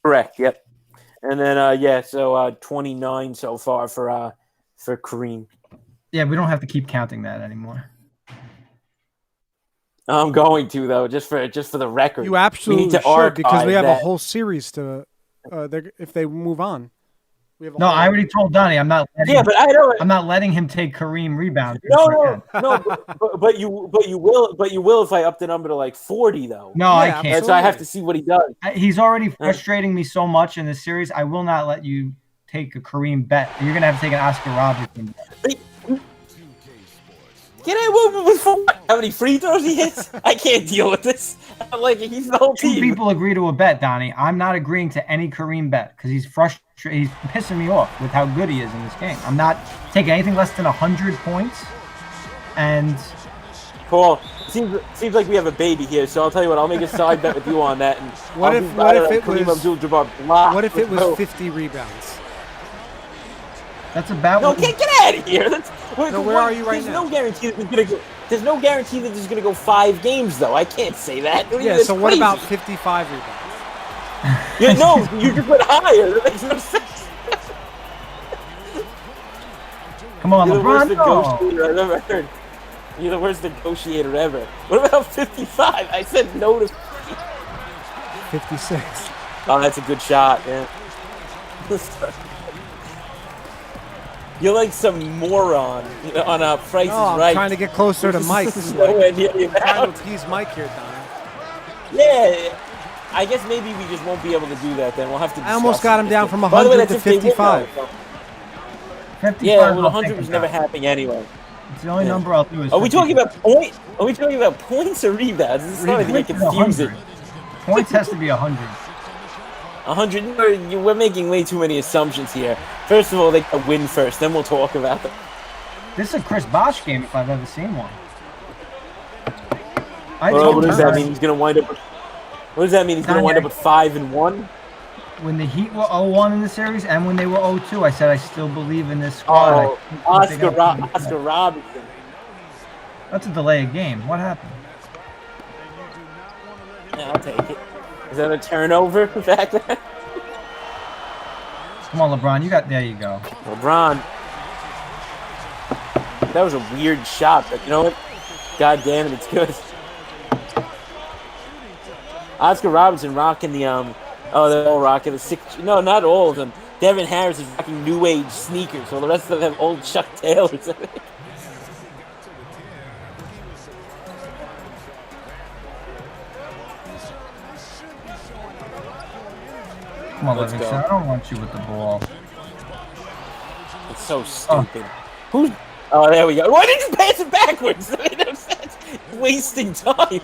Correct. Yep. And then so 29 so far for Kareem. Yeah, we don't have to keep counting that anymore. I'm going to though, just for the record. You absolutely should because we have a whole series to. If they move on, we have. I already told Donnie I'm not. I'm not letting him take Kareem rebound. No. But you will if I up the number to like 40 though. No, I can't. Absolutely. So I have to see what he does. He's already frustrating me so much in this series. I will not let you take a Kareem bet. You're gonna have to take an Oscar Robertson bet. How many free throws he hits? I can't deal with this. Like he's the whole team. 2 people agree to a bet, Donnie. I'm not agreeing to any Kareem bet because he's frustrated. He's pissing me off with how good he is in this game. I'm not taking anything less than 100 points. And Paul, seems like we have a baby here. So I'll tell you what. I'll make a side bet with you on that. And what if Kareem Abdul-Jabbar? What if it was 50 rebounds? That's about. No, get out of here. Where are you right now? No guarantee that gonna go. There's no guarantee that there's going to go 5 games, though. I can't say that. Yeah, so what about 55 rebounds? Yeah, no, you just went higher. That makes no sense. Come on, You're LeBron. the worst negotiator I've ever heard. You're the worst negotiator ever. What about 55? I said no to 50. 56. Oh, that's a good shot, yeah. You're like some moron on Price is I'm Right. trying to get closer to Mike. Nowhere near the I'm trying amount. to appease Mike here, Don. Yeah, I guess maybe we just won't be able to do that then. We'll have to I almost discuss got it. him down from By the way, 100 that's to if they win, 55. though. 55. Yeah, well, I'll 100 think was about. never happening anyway. It's the only number I'll do is Are we talking 55. about point? Are we talking about points or rebounds? This is starting to get Points is confusing. 100. Points has to be 100. 100. We're making way too many assumptions here. First of all, they got win first, then we'll talk about them. This is a Chris Bosh game if I've ever seen one. What does that mean? He's gonna wind up. What does that mean? He's gonna wind up with 5-1. When the Heat were 0-1 in the series and when they were 0-2, I said I still believe in this squad. Oh, Oscar Robertson. That's a delay of game. What happened? Yeah, I'll take it. Is that a turnover back there? Come on, LeBron. There you go. LeBron. That was a weird shot, but you know what? God damn it, it's good. Oscar Robertson rocking the oh, they're all rocking the 6. No, not all of them. Devin Harris is rocking new age sneakers, so the rest of them have old Chuck Taylors. I think. Come on, Let's Livingston. go. I don't want you with the ball. It's so stupid. Who's? Oh, there we go. Why did you pass it backwards? That made no sense. Wasting time.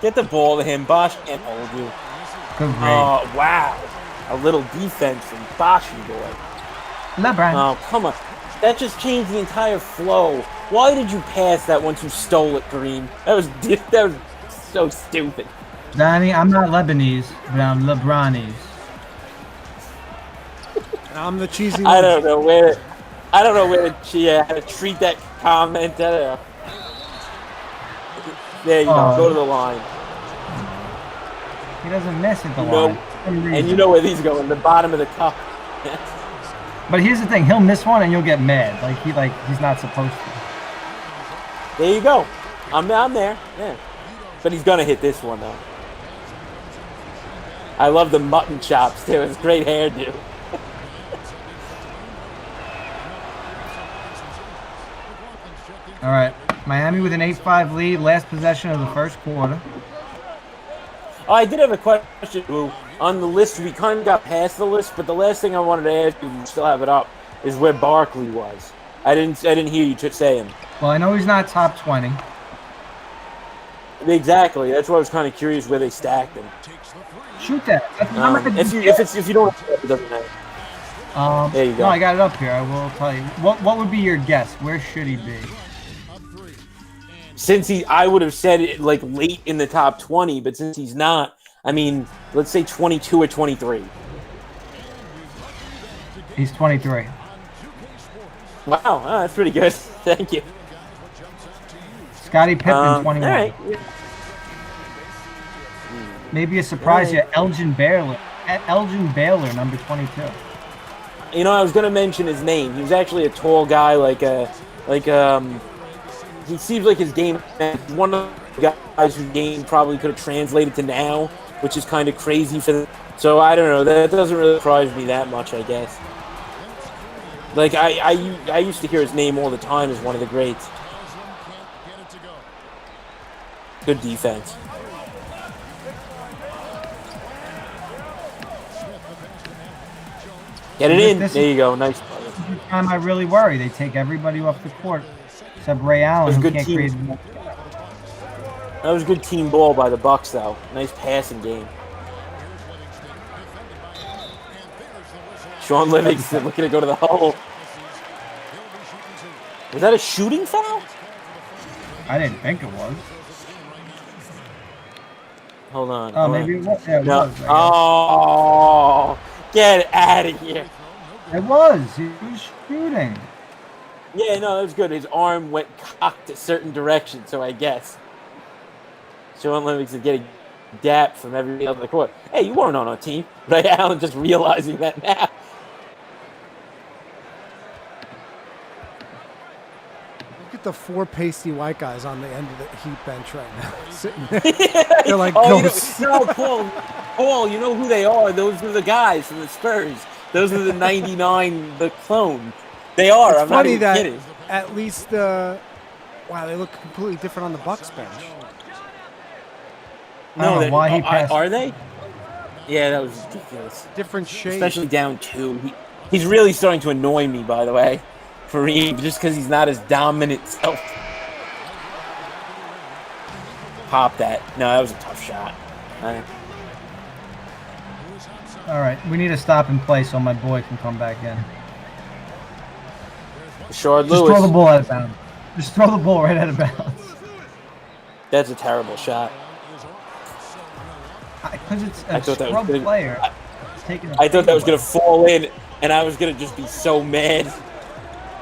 Get the ball to him. Bosh can't hold you. Good read. Oh, wow. A little defense from Boshy boy. LeBron. Oh, come on. That just changed the entire flow. Why did you pass that once you stole it, Kareem? That was so stupid. Donnie, I'm not Lebanese, but I'm Lebronese. I'm the cheesy I one. don't know where to treat that comment. I don't know. There you go. Go to the line. He doesn't miss at the line. And you know where these go, in the bottom of the cup. But here's the thing, he'll miss one and you'll get mad. He's not supposed to. There you go. I'm there. Yeah. But he's gonna hit this one though. I love the mutton chops too. It's great hairdo. All right, Miami with an 8-5 lead, last possession of the first quarter. Oh, I did have a question, Boo. On the list, we kind of got past the list, but the last thing I wanted to ask you, if you still have it up, is where Barkley was. I didn't hear you say him. Well, I know he's not top 20. Exactly. That's why I was kind of curious where they stacked him. Shoot that. If you don't, it doesn't matter. There you go. No, I got it up here. I will tell you. What would be your guess? Where should he be? Since I would have said it like late in the top 20, but since he's not, I mean, let's say 22 or 23. He's 23. Wow, that's pretty good. Thank you. Scottie Pippen, 21. All right. Maybe a surprise here. Elgin Baylor, number 22. You know, I was going to mention his name. He was actually a tall guy, he seems like his game, one of the guys whose game probably could have translated to now, which is kind of crazy for them. So I don't know. That doesn't really surprise me that much, I guess. Like I used to hear his name all the time as one of the greats. Good defense. Get it in. There you go. Nice. This is the time I really worry. They take everybody off the court except Ray Allen, who can't create. That was a good team ball by the Bucks, though. Nice passing game. Sean Livingston looking to go to the hole. Was that a shooting foul? I didn't think it was. Hold on. Oh, maybe it was. Yeah, it was. Oh, get out of here. It was. He was shooting. Yeah, no, that was good. His arm went cocked a certain direction, so I guess. Sean Livingston getting dapped from every other court. Hey, you weren't on our team. Ray Allen just realizing that now. Look at the 4 pasty white guys on the end of the Heat bench right now. Sitting there. They're like ghosts. No, Paul, you know who they are? Those are the guys from the Spurs. Those are the 99, the clone. They are. It's I'm funny not even that kidding. at least wow, they look completely different on the Bucks bench. I don't know why he passed. Are they? Yeah, that was ridiculous. Different shades. Especially down 2. He's really starting to annoy me, by the way, Kareem, just because he's not as dominant self. Pop that. No, that was a tough shot. All right, we need to stop and play so my boy can come back in. Rashad Lewis. Just throw the ball out of bounds. Just throw the ball right out of bounds. That's a terrible shot. Because it's a scrub player. I thought that was going to fall in, and I was going to just be so mad.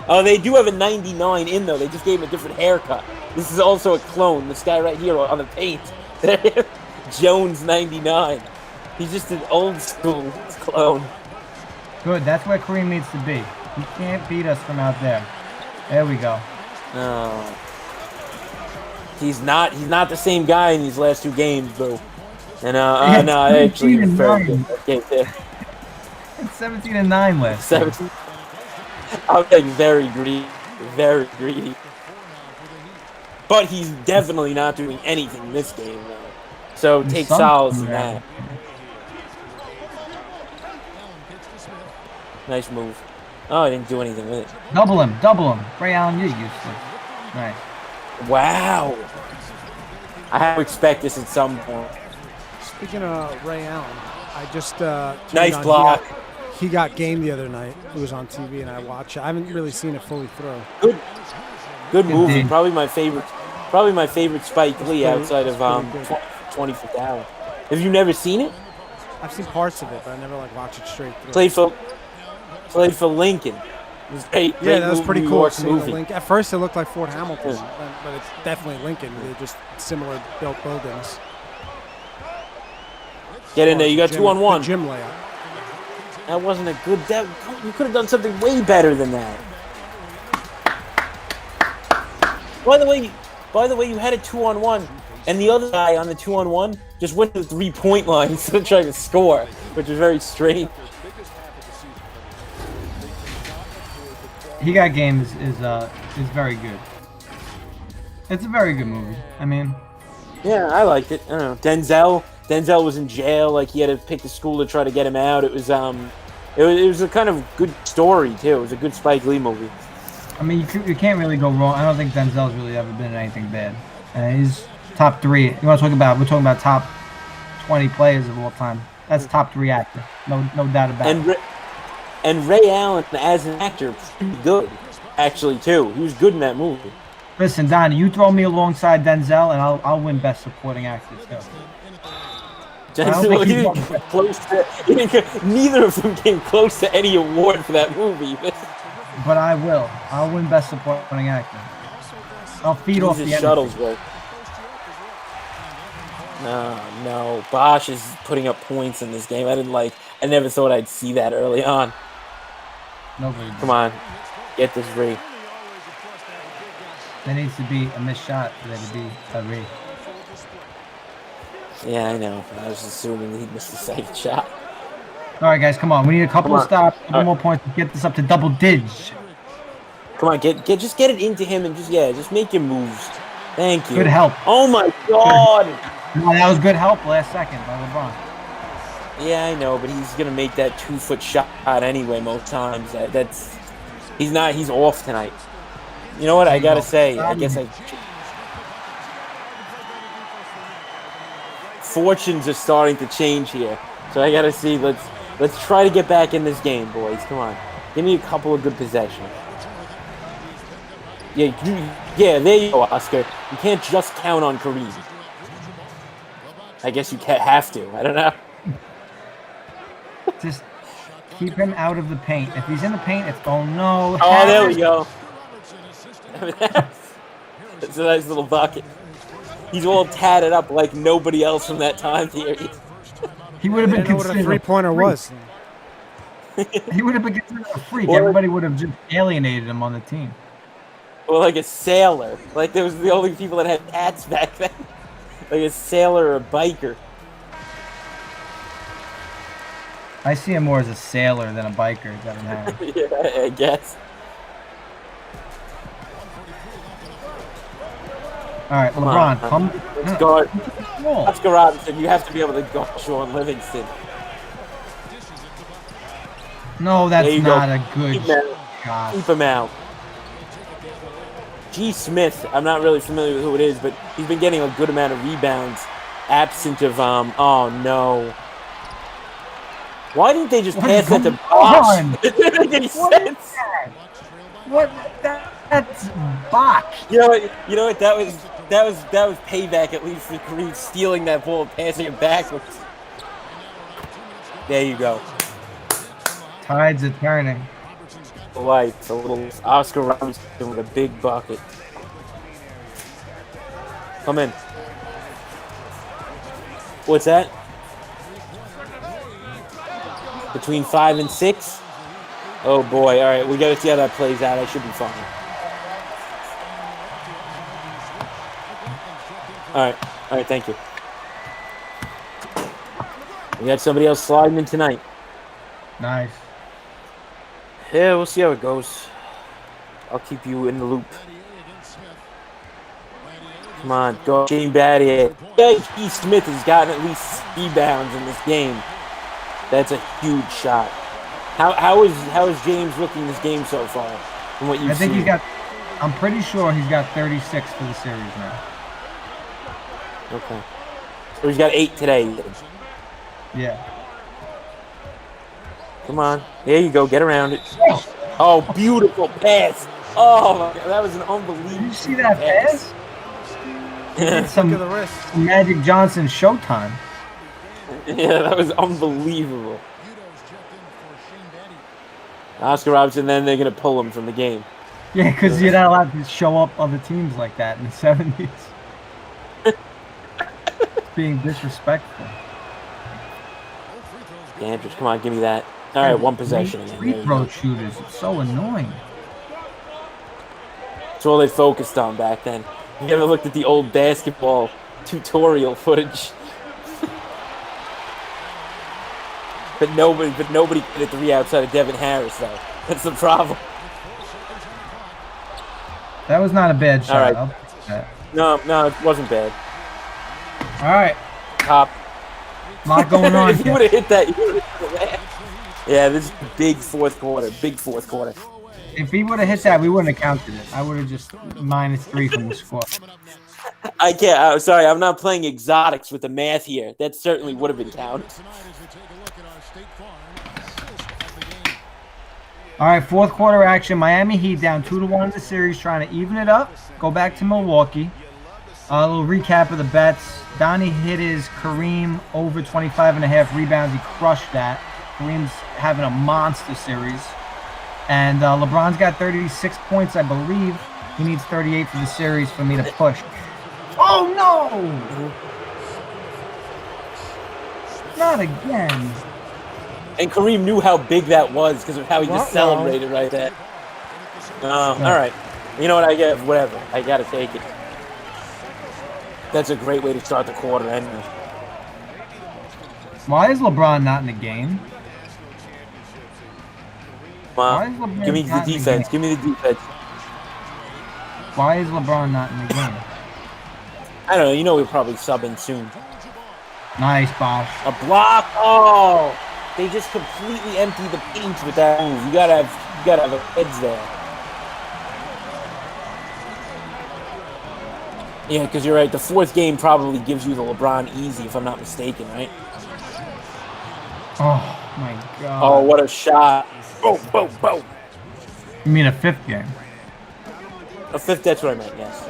Oh, they do have a 99 in, though. They just gave him a different haircut. This is also a clone. This guy right here on the paint. Jones 99. He's just an old school clone. Good. That's where Kareem needs to be. He can't beat us from out there. There we go. No. He's not the same guy in these last 2 games, Boo. And no, I actually very good. It's 17-9 last. 17. I'm like very greedy. But he's definitely not doing anything in this game, though. So take solace in that. Nice move. Oh, I didn't do anything with it. Double him. Ray Allen, you're useless. Nice. Wow. I have to expect this at some point. Speaking of Ray Allen, I just nice block. He got game the other night. It was on TV, and I watched it. I haven't really seen it fully through. Good movie. Probably my favorite Spike Lee outside of 24th Hour. Have you never seen it? I've seen parts of it, but I never watched it straight through. Played for Lincoln. It was great. Yeah, that was pretty cool. Movie. At first, it looked like Fort Hamilton, but it's definitely Lincoln. They're just similar built buildings. Get in there. You got 2-on-1. Gym layout. That wasn't a good. You could have done something way better than that. By the way, you had a 2-on-1, and the other guy on the 2-on-1 just went to the 3-point line instead of trying to score, which was very strange. He Got Game is very good. It's a very good movie. I mean, yeah, I liked it. I don't know. Denzel was in jail. He had to pick the school to try to get him out. It was a kind of good story too. It was a good Spike Lee movie. I mean, you can't really go wrong. I don't think Denzel's really ever been in anything bad. And he's top 3. You want to talk about? We're talking about top 20 players of all time. That's top 3 actor. No doubt about it. And Ray Allen, as an actor, pretty good, actually, too. He was good in that movie. Listen, Donnie, you throw me alongside Denzel, and I'll win Best Supporting Actor, too. Neither of them came close to any award for that movie. But I will. I'll win Best Supporting Actor. I'll feed off the Shuttlesworth. No. Bosch is putting up points in this game. I never thought I'd see that early on. Nobody. Come on. Get this Ray. There needs to be a missed shot for there to be a Ray. Yeah, I know. I was assuming he missed the second shot. All right, guys, come on. We need a couple of stops, a couple more points to get this up to double digits. Come on, just get it into him and just make your moves. Thank you. Good help. Oh my God. No, that was good help last second by LeBron. Yeah, I know, but he's gonna make that 2-foot shot anyway most times. He's off tonight. You know what? I gotta say, fortunes are starting to change here. So I gotta see. Let's try to get back in this game, boys. Come on, give me a couple of good possessions. Yeah, there you go, Oscar. You can't just count on Kareem. I guess you can't have to. I don't know. Just keep him out of the paint. If he's in the paint, it's no. Oh, there we go. It's a nice little bucket. He's all tatted up like nobody else from that time period. He would have been considered what a three-pointer was. He would have been considered a freak. Everybody would have just alienated him on the team. Or like a sailor. Like there was the only people that had hats back then. Like a sailor or a biker. I see him more as a sailor than a biker, Devin Harris. Yeah, I guess. All right, LeBron, come. Let's guard. Roll. Oscar Robertson, you have to be able to guard Sean Livingston. No, There that's you not go. a good Keep him out. shot. Keep him out. G. Smith, I'm not really familiar with who it is, but he's been getting a good amount of rebounds. Absent of, oh no. Why didn't they just pass that to Bosch? It didn't make any sense. That's Bach. You know what? That was payback at least for Kareem stealing that ball and passing it backwards. There you go. Tides are turning. Lights, a little Oscar Robertson with a big bucket. Come in. What's that? Between 5 and 6? Oh boy, all right, we got to see how that plays out. I should be fine. All right, thank you. We got somebody else sliding in tonight. Nice. Yeah, we'll see how it goes. I'll keep you in the loop. Come on, go Shane Battier. Yeah, G. Smith has gotten at least rebounds in this game. That's a huge shot. How is James looking this game so far? From what you've seen? I'm pretty sure he's got 36 for the series now. Okay. So he's got 8 today. Yeah. Come on. There you go. Get around it. Oh, beautiful pass. Oh, my God. That was an unbelievable Did you see that pass? Look at the wrist. Some Magic Johnson showtime. Yeah, that was unbelievable. Oscar Robertson, then they're going to pull him from the game. Yeah, because you're not allowed to show up other teams like that in the 70s. Being disrespectful. Andrews, come on, give me that. All right, one possession again. Free throw shooters. It's so annoying. That's all they focused on back then. You ever looked at the old basketball tutorial footage? But nobody hit 3 outside of Devin Harris, though. That's the problem. That was not a bad shot. All right. I'll take that. No, it wasn't bad. All right. Top. A lot going on. If you would have hit that, you would have hit that. Yeah, this is big fourth quarter. Big fourth quarter. If he would have hit that, we wouldn't have counted it. I would have just -3 from the score. I can't. I'm sorry. I'm not playing exotics with the math here. That certainly would have been counted. All right, fourth quarter action. Miami Heat down 2-1 in the series, trying to even it up. Go back to Milwaukee. A little recap of the bets. Donnie hit his Kareem over 25.5 rebounds. He crushed that. Kareem's having a monster series. And LeBron's got 36 points, I believe. He needs 38 for the series for me to push. Oh, no! Not again. And Kareem knew how big that was because of how he just celebrated right there. All right. You know what? I get whatever. I got to take it. That's a great way to start the quarter anyway. Why is LeBron not in the game? Well, give me the defense. Give me the defense. Why is LeBron not in the game? I don't know. You know we'll probably sub in soon. Nice, Bosch. A block. Oh, they just completely empty the paint with that move. You gotta have a heads there. Yeah, because you're right. The fourth game probably gives you the LeBron easy, if I'm not mistaken, right? Oh my God. Oh, what a shot! Boom, boom, boom. You mean a fifth game? A fifth. That's what I meant. Yes.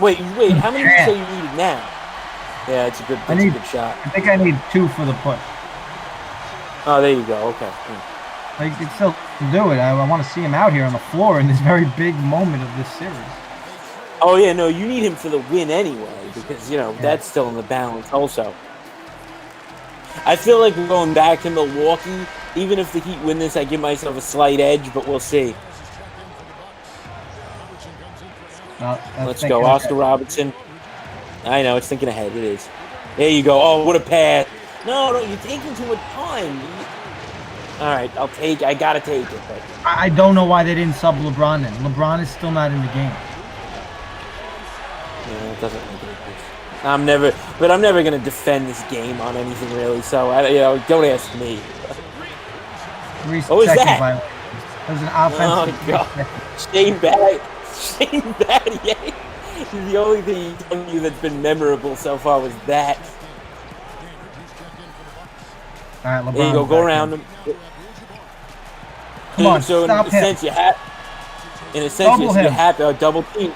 Wait. How many did you say you needed now? Yeah, it's a good. That's a good shot. I think I need 2 for the push. Oh, there you go. Okay. I can still do it. I want to see him out here on the floor in this very big moment of this series. Oh yeah, no, you need him for the win anyway because that's still in the balance also. I feel like we're going back to Milwaukee Even if the Heat win this, I give myself a slight edge, but we'll see. Let's go, Oscar Robertson. I know, it's thinking ahead. It is. There you go. Oh, what a pass. No, you're taking too much time. All right, I got to take it. But I don't know why they didn't sub LeBron then. LeBron is still not in the game. Yeah, it doesn't make any sense. I'm never going to defend this game on anything really. So don't ask me. What was that? It was an offensive. Oh God, Shane Battier. The only thing from you that's been memorable so far was that. All right, LeBron. There you go. Go around him. Come on, so stop in a him. sense, you have a double team.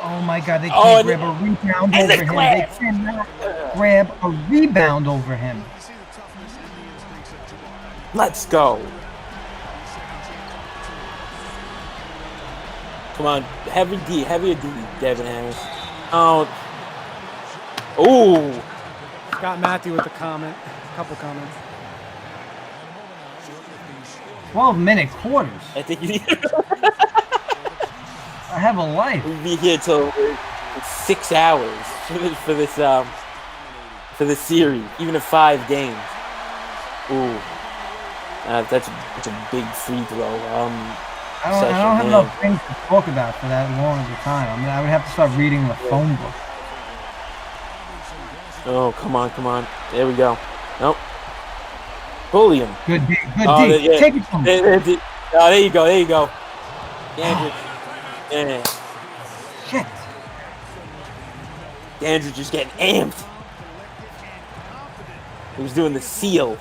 Oh my God, they can't grab a rebound over him. Class. They cannot grab a rebound over him. Let's go. Come on, heavy D, Devin Harris. Oh. Ooh. Scott Matthew with a comment. A couple comments. 12-minute quarters. I think I have a life. we'll be here till 6 hours for this series, even at 5 games. Ooh. That's a big free throw. I don't have enough things to talk about for that long of a time. I mean, I would have to start reading the phone book. Oh, come on. There we go. Nope. Bully him. Good D. Yeah. Take it from me. There you go. Andrew. Yeah. Shit. Andrew just getting amped. He was doing the seal.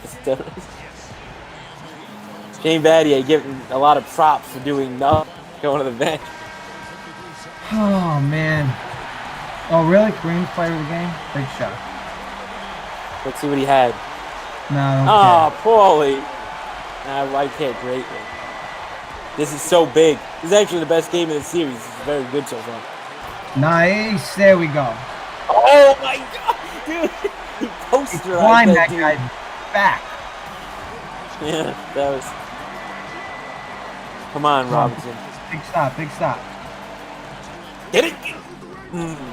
Shane Battier getting a lot of props for doing nothing, going to the bench. Oh, man. Oh, really? Kareem's player of the game? Big shot. Let's see what he had. No, I don't Oh, Paulie. I like it greatly. This is so big. This is actually the best game of the series. This is very good so far. care. Nice. There we go. Oh, my God. Dude, he posterized Climb that dude. guy's back. Yeah, that was... Come on, Robertson. Big stop. Get it!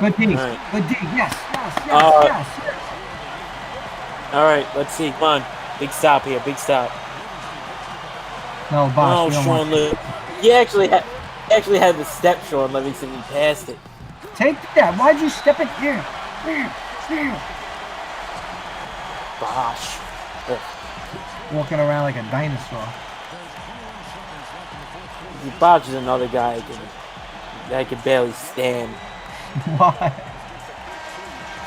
Good D. Right. Good D. Yes. All right, let's see. Come on. Big stop here. Big stop. No, boss. Oh, Sean Lewis. He actually had the step, Sean Livingston. He passed it. Take that. Why'd you step it here? Bosh. Ugh. Walking around like a dinosaur. Bosh is another guy I can barely stand. Why?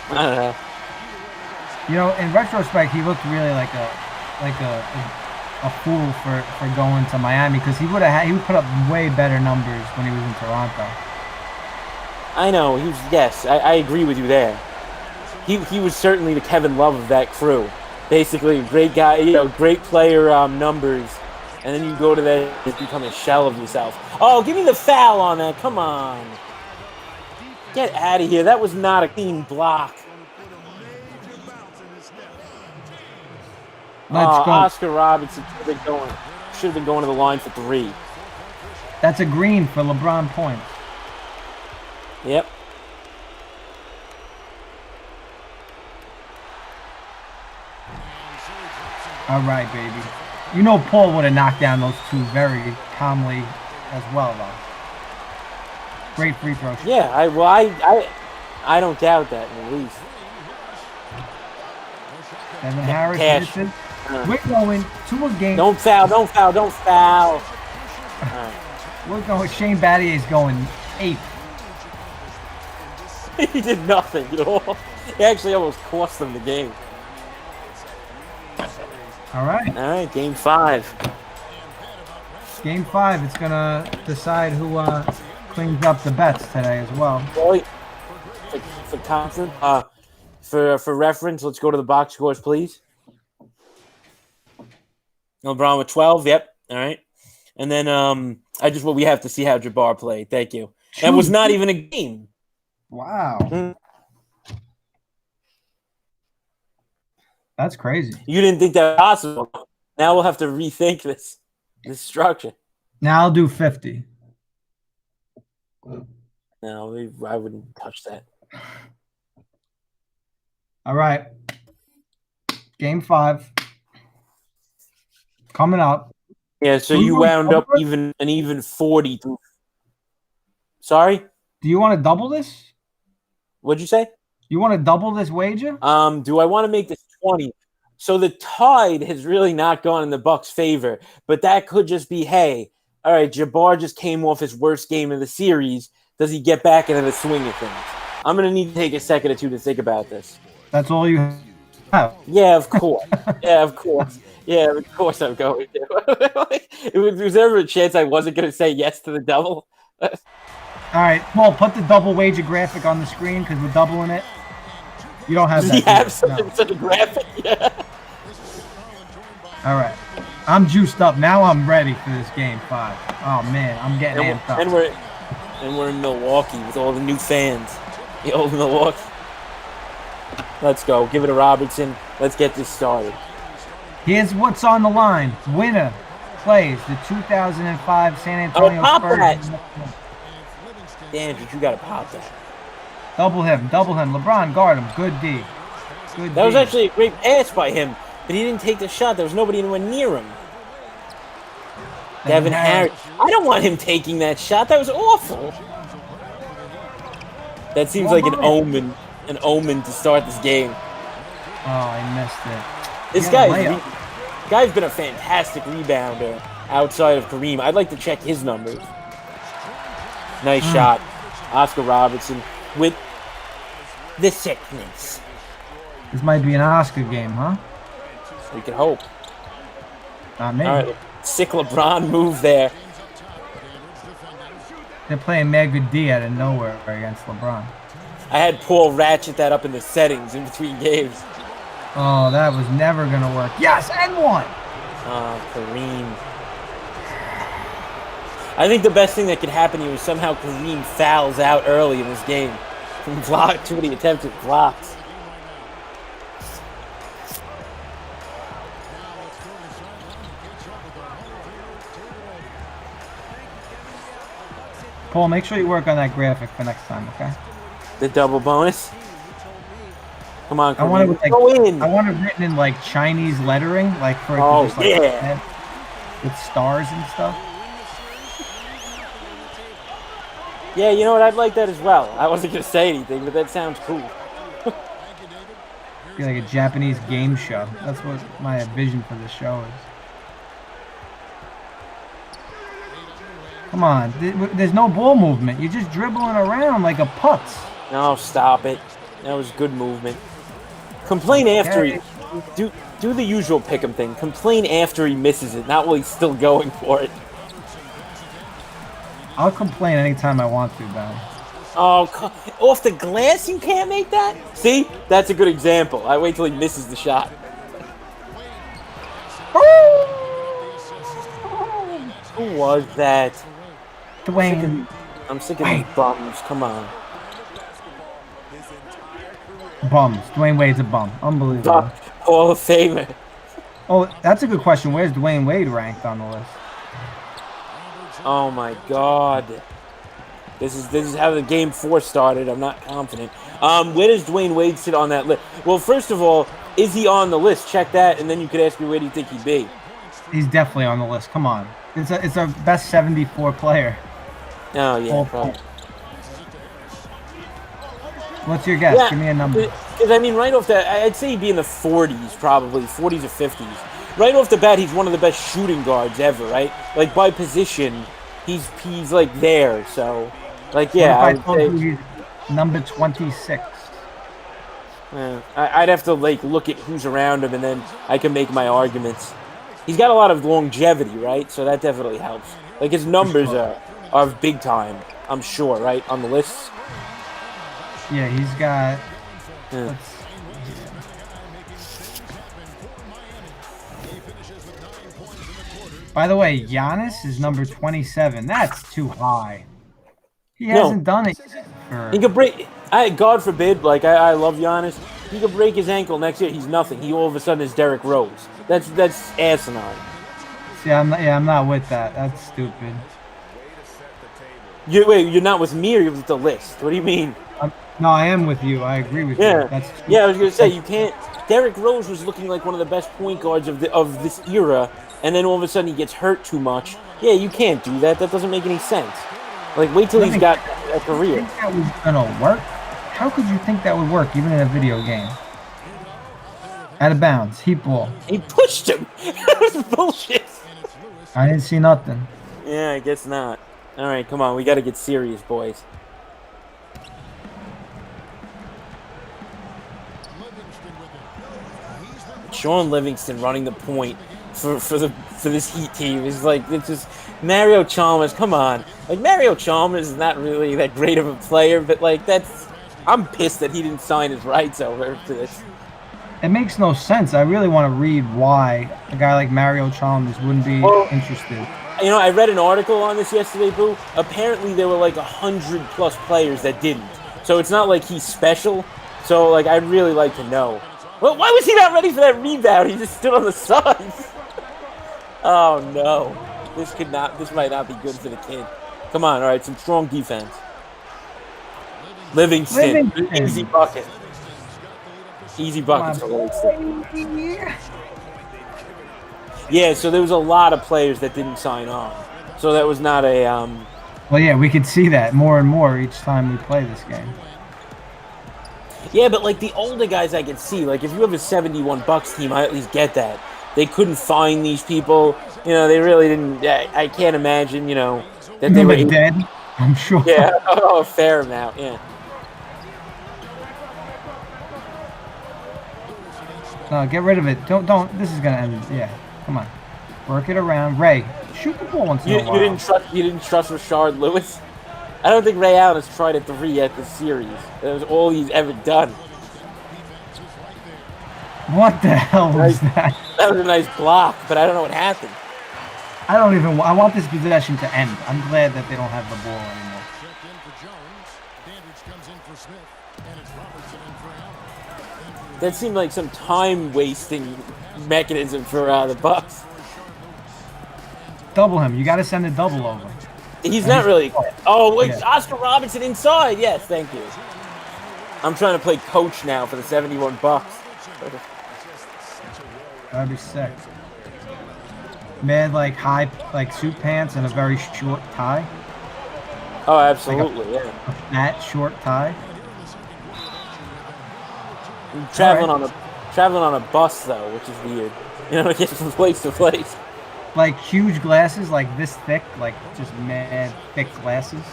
I don't know. You know, in retrospect, he looked really like a fool for going to Miami because he would put up way better numbers when he was in Toronto. I know. I agree with you there. He was certainly the Kevin Love of that crew. Basically, great guy, great player numbers, and then you go to that, you become a shell of yourself. Oh, give me the foul on that! Come on, get out of here! That was not a clean block. Let's go. Oscar Robertson should have been going to the line for 3. That's a green for LeBron points. Yep. All right, baby. You know Paul would have knocked down those two very calmly as well, though. Great free throw. Yeah, I don't doubt that in the least. Devin Harris. Cash. We're going to a game. Don't foul. All right. We're going. Shane Battier is going 8. He did nothing at all. He actually almost cost them the game. All right. Game 5. Game 5. It's gonna decide who cleans up the bets today as well. Well, for Thompson, for reference, let's go to the box scores, please. LeBron with 12. Yep. All right. And then we have to see how Jabbar played. Thank you. That was not even a game. Wow. That's crazy. You didn't think that was possible. Now we'll have to rethink this structure. Now I'll do 50. No, I wouldn't touch that. All right. Game 5. Coming up. Yeah, so you wound up an even 40. Sorry? Do you want to double this? What'd you say? You want to double this wager? Do I want to make this 20? So the tide has really not gone in the Bucks' favor, but that could just be, hey, all right, Jabbar just came off his worst game of the series. Does he get back into the swing of things? I'm going to need to take a second or two to think about this. That's all you have? Yeah, of course. Yeah, of course. Yeah, of course I'm going to. If was there ever a chance I wasn't going to say yes to the double? All right, Paul, put the double wager graphic on the screen because we're doubling it. You don't have Does that. he have such a graphic? Yeah. All right. I'm juiced up. Now I'm ready for this game 5. Oh, man, I'm getting amped up. And we're in Milwaukee with all the new fans. The old Milwaukee. Let's go. Give it to Robertson. Let's get this started. Here's what's on the line. Winner plays the 2005 San Antonio pop Spurs. that. Damn, dude, you got to pop that. Double him. LeBron, guard him. Good D. That was actually a great pass by him, but he didn't take the shot. There was nobody anywhere near him. Devin Harris. I don't want him taking that shot. That was awful. That seems like an omen to start this game. Oh, I missed it. This guy's been a fantastic rebounder outside of Kareem. I'd like to check his numbers. Nice shot. Oscar Robertson with the sickness. This might be an Oscar game, huh? We can hope. Not me. All right, sick LeBron move there. They're playing mad good D out of nowhere against LeBron. I had Paul ratchet that up in the settings in between games. Oh, that was never going to work. Yes, and one. Kareem. I think the best thing that could happen here is somehow Kareem fouls out early in this game. From too many attempted blocks. Paul, make sure you work on that graphic for next time, okay? The double bonus. Come on, Kareem. I want it written in like Chinese lettering, like for just, like, with stars and stuff. Yeah, you know what? I'd like that as well. I wasn't gonna say anything, but that sounds cool. Be like a Japanese game show. That's what my vision for the show is. Come on, there's no ball movement. You're just dribbling around like a putz. No, stop it. That was good movement. Complain after he do the usual pick'em thing. Complain after he misses it, not while he's still going for it. I'll complain anytime I want to, Ben. Oh, off the glass you can't make that? See? That's a good example. I wait till he misses the shot. Who was that? Dwayne. I'm sick of these bums. Come on. Bums. Dwayne Wade's a bum. Unbelievable. Hall of Famer. Oh, that's a good question. Where's Dwayne Wade ranked on the list? Oh my God. This is how the game 4 started. I'm not confident. Where does Dwayne Wade sit on that list? Well, first of all, is he on the list? Check that, and then you could ask me where do you think he'd be. He's definitely on the list. Come on. It's our best 74 player. Oh, yeah, probably. What's your guess? Yeah, give me a number. Because, I mean, right off the I'd say he'd be in the 40s, probably. 40s or 50s. Right off the bat, he's one of the best shooting guards ever, right? Like, by position, he's like, there, so... Like, yeah, I told you he's number 26. I'd have to, like, look at who's around him, and then I can make my arguments. He's got a lot of longevity, right? So that definitely helps. Like, his numbers are big time, I'm sure, right? On the list. Yeah, he's got... By the way, Giannis is number 27. That's too high. He hasn't done it. He could break. God forbid. Like I love Giannis, He could break his ankle next year. He's nothing. He all of a sudden is Derrick Rose. That's asinine. See, I'm not with that. That's stupid. You're not with me or you're with the list? What do you mean? No, I am with you. I agree with you. That's I was gonna say you can't. Derrick Rose was looking like one of the best point guards of this era, and then all of a sudden he gets hurt too much. Yeah, you can't do that. That doesn't make any sense. Like, wait till he's got a career. Think that was gonna work? How could you think that would work, even in a video game? Out of bounds, heat ball. He pushed him. That was bullshit. I didn't see nothing. Yeah, I guess not. All right, come on. We got to get serious, boys. Sean Livingston running the point for this Heat team is like, it's just Mario Chalmers. Come on, like Mario Chalmers is not really that great of a player, but like I'm pissed that he didn't sign his rights over to this. It makes no sense. I really want to read why a guy like Mario Chalmers wouldn't be interested. You know, I read an article on this yesterday, Boo. Apparently, there were like 100+ players that didn't. So it's not like he's special. So like, I'd really like to know. Well, why was he not ready for that rebound? He just stood on the sides. Oh no, this might not be good for the kid. Come on, all right, some strong defense. Livingston. Easy bucket. Easy buckets for Livingston. Yeah, so there was a lot of players that didn't sign on. So that was not a Well, yeah, we could see that more and more each time we play this game. Yeah, but like the older guys I could see, like if you have a 71 Bucks team, I at least get that. They couldn't find these people. You know, they really didn't. I can't imagine, you know, that they were dead. I'm sure. Yeah, a fair amount, yeah. No, get rid of it. Don't. This is gonna end. Yeah, come on. Work it around. Ray, shoot the ball once in a while. You didn't trust Rashad Lewis? I don't think Ray Allen has tried a 3 yet this series. That was all he's ever done. What the hell was that? That was a nice block, but I don't know what happened. I want this possession to end. I'm glad that they don't have the ball anymore. That seemed like some time-wasting mechanism for the Bucks. Double him. You got to send a double over. He's not really. Oh, wait, Yeah. Oscar Robertson inside. Yes, thank you. I'm trying to play coach now for the 71 Bucks. That'd be sick. Man, like high, like suit pants and a very short tie. Oh, absolutely, A fat short tie. Traveling on a bus though, which is weird. You know, to get from place to place. Like huge glasses, like this thick, like just mad thick glasses.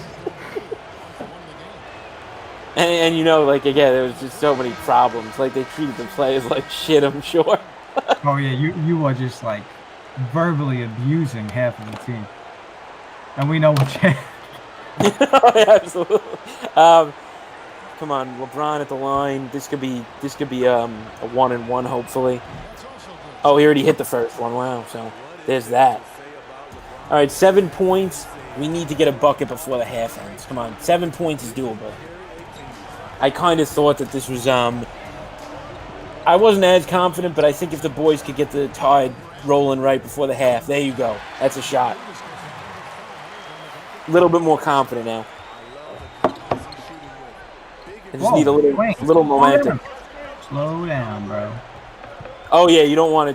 And you know, like again, there was just so many problems. Like they treated the players like shit, I'm sure. Oh yeah, you are just like verbally abusing half of the team, and we know what you. Absolutely. Come on, LeBron at the line. This could be a 1-and-1 hopefully. Oh, he already hit the first one. Wow. So there's that. All right, 7 points. We need to get a bucket before the half ends. Come on, 7 points is doable. I kind of thought that this was I wasn't as confident, but I think if the boys could get the tide rolling right before the half, there you go. That's a shot. A little bit more confident now. I just need a little momentum. Slow down, bro. Oh yeah, you don't want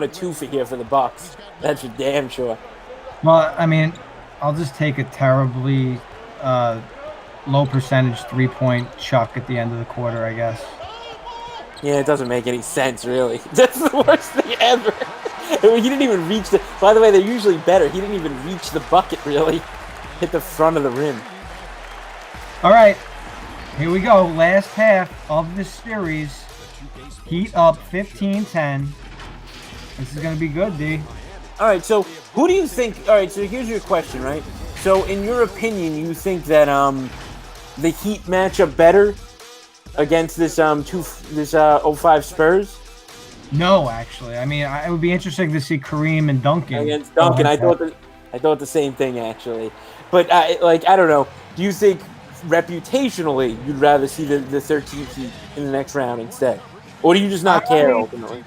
a 2 for here for the Bucks. That's for damn sure. Well, I mean, I'll just take a terribly low percentage 3-point chuck at the end of the quarter, I guess. Yeah, it doesn't make any sense, really. That's the worst thing ever. He didn't even reach the... By the way, they're usually better. He didn't even reach the bucket, really. Hit the front of the rim. All right. Here we go. Last half of the series. Heat up 15-10. This is going to be good, D. All right, so who do you think... All right, so here's your question, right? So in your opinion, you think that the Heat match up better against this 05 Spurs? No, actually. I mean, it would be interesting to see Kareem and Duncan. Against Duncan, I thought the same thing, actually. But, I don't know. Do you think reputationally you'd rather see the 13th Heat in the next round instead? Or do you just not care ultimately?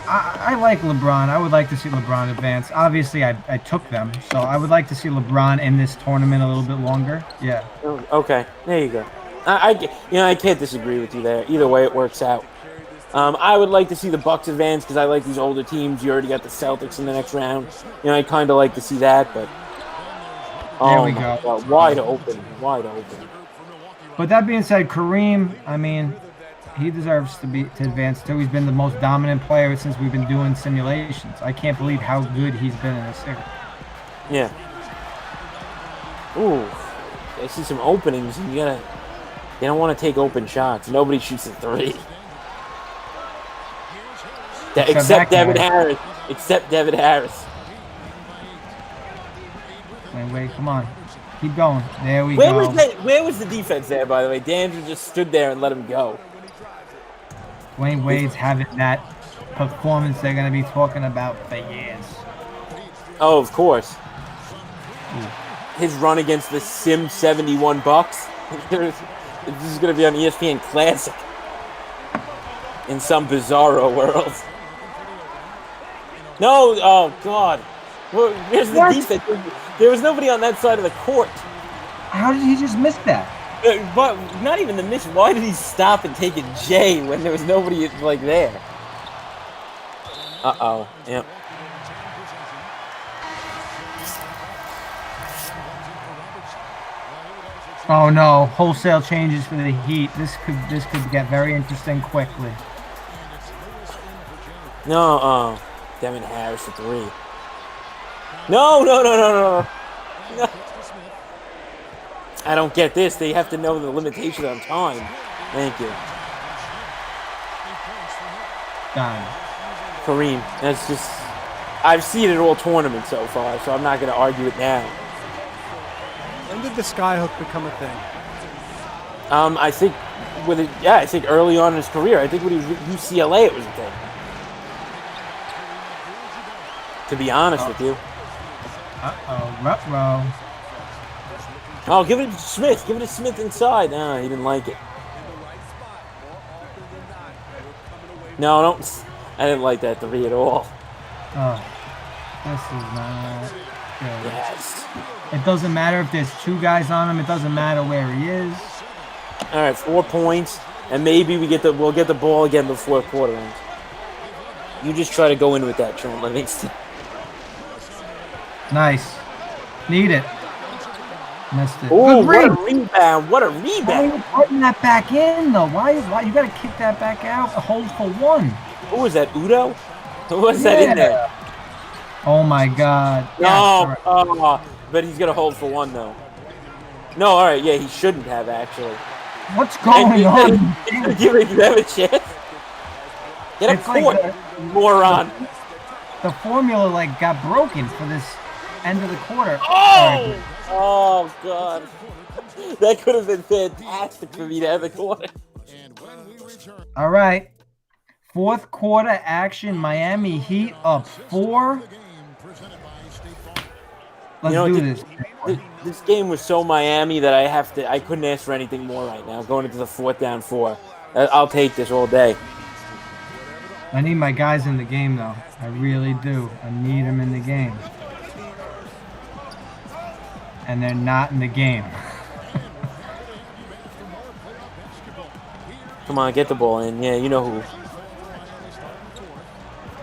I like LeBron. I would like to see LeBron advance. Obviously, I took them, so I would like to see LeBron in this tournament a little bit longer. Yeah. Okay, there you go. I can't disagree with you there. Either way, it works out. I would like to see the Bucks advance because I like these older teams. You already got the Celtics in the next round. I kind of like to see that, but there we go. God, wide open. But that being said, Kareem, I mean, he deserves to advance too. He's been the most dominant player since we've been doing simulations. I can't believe how good he's been in this series. Yeah. Ooh, I see some openings, and you don't want to take open shots. Nobody shoots a three. Except Devin Harris. Wait, come on. Keep going. There we go. Where was the defense there, by the way? D'Angelo just stood there and let him go. Dwayne Wade's having that performance they're going to be talking about for years. Oh, of course. His run against the Sim 71 Bucks. This is going to be on ESPN Classic. In some bizarro world. No, oh God. Where's the defense? There was nobody on that side of the court. How did he just miss that? But not even the miss. Why did he stop and take a J when there was nobody like there? Uh-oh. Yep. Oh no! Wholesale changes for the Heat. This could get very interesting quickly. No, Devin Harris for three. No. I don't get this. They have to know the limitation on time. Thank you. Done. Kareem. That's just... I've seen it all tournament so far, so I'm not going to argue it now. When did the skyhook become a thing? I think I think early on in his career. I think when he was with UCLA, it was a thing. To be honest with you. Ruh-roh. Oh, give it to Smith. Give it to Smith inside. No, he didn't like it. No, don't. I didn't like that three at all. Oh, this is not good. Yes. It doesn't matter if there's two guys on him. It doesn't matter where he is. All right, 4 points, and maybe we'll get the ball again before quarter ends. You just try to go in with that, Sean Livingston. Nice. Need it. Missed it. Oh, what a rebound. What a rebound. Why are you putting that back in, though? Why you got to kick that back out? A hold for one. Who was that, Udo? Who was that in there? Oh, my God. No. Yes, but he's going to hold for one, though. No, all right. Yeah, he shouldn't have, actually. What's going on? Giving them a chance. Get a court, like moron. The formula, got broken for this end of the quarter. Oh! Oh, God. That could have been fantastic for me to have the quarter. All right. Fourth quarter action. Miami Heat up 4. Let's do this. This game was so Miami that I couldn't ask for anything more right now. Going into the fourth down 4. I'll take this all day. I need my guys in the game, though. I really do. I need them in the game. And they're not in the game. Come on, get the ball in. Yeah, you know who.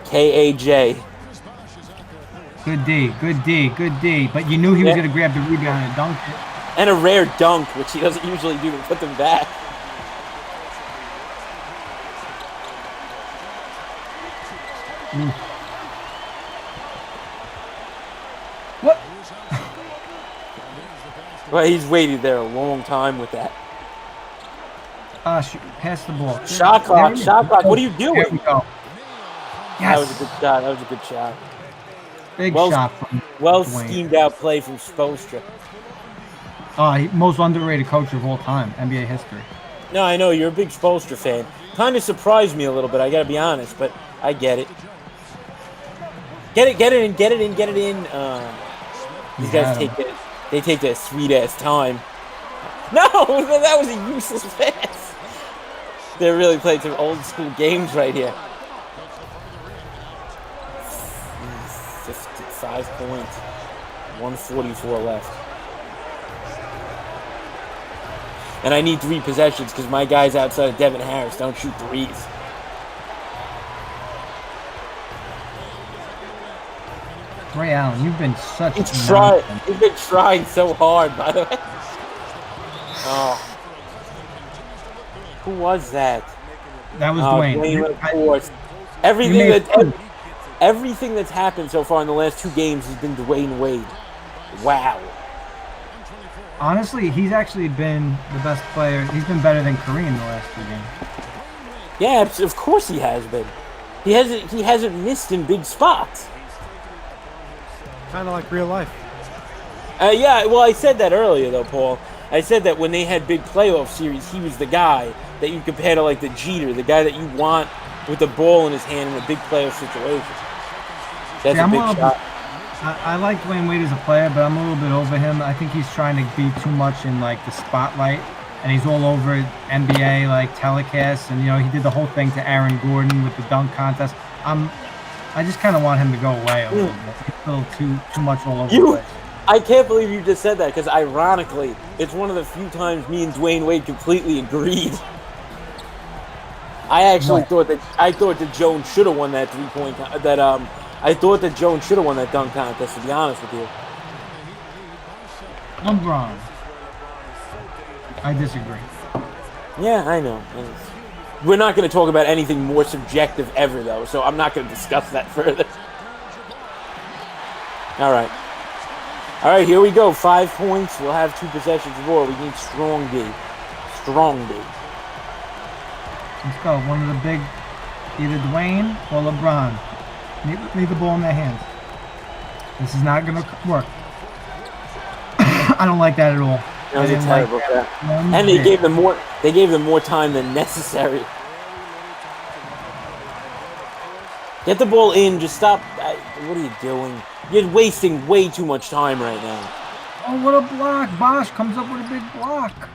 KAJ. Good D. But you knew he was going to grab the rebound and dunk it. And a rare dunk, which he doesn't usually do to put them back. What? Well, he's waited there a long time with that. Shoot, pass the ball. Shot clock. What are you doing? There we go. Yes. That was a good shot. Big shot from well Dwayne. schemed out play from Spoelstra. Most underrated coach of all time, NBA history. No, I know you're a big Spoelstra fan. Kind of surprised me a little bit. I gotta be honest, but I get it. Get it in. These guys take their sweet ass time. No, that was a useless pass. They're really playing some old school games right here. 55 points. 144 left. And I need 3 possessions because my guys outside of Devin Harris don't shoot threes. Ray Allen, you've been such a You've been trying so hard, by the way. Oh. Who was that? That was Dwayne. Dwayne, of course. Everything that's happened so far in the last 2 games has been Dwayne Wade. Wow. Honestly, he's actually been the best player. He's been better than Kareem the last 2 games. Yeah, of course he has been. He hasn't missed in big spots. Kind of like real life. Yeah, well, I said that earlier, though, Paul. I said that when they had big playoff series, he was the guy that you compare to, like, the Jeter, the guy that you want with the ball in his hand in a big playoff situation. That's a big shot. I like Dwayne Wade as a player, but I'm a little bit over him. I think he's trying to be too much in, like, the spotlight, and he's all over NBA, like, telecasts, and, you know, he did the whole thing to Aaron Gordon with the dunk contest. I just kind of want him to go away a little bit. He's a little too much all over the place. I can't believe you just said that because, ironically, it's one of the few times me and Dwayne Wade completely agreed. I thought that Jones should have won that 3-point. I thought that Jones should have won that dunk contest. To be honest with you, LeBron. I disagree. Yeah, I know. We're not going to talk about anything more subjective ever, though, so I'm not going to discuss that further. All right, here we go. 5 points. We'll have 2 possessions more. We need strong D. Strong D. Let's go. One of the big, either Dwayne or LeBron. Leave the ball in their hands. This is not going to work. I don't like that at all. That was a terrible crap. And they gave them more. They gave them more time than necessary. Get the ball in. Just stop. What are you doing? You're wasting way too much time right now. Oh, what a block! Bosch comes up with a big block.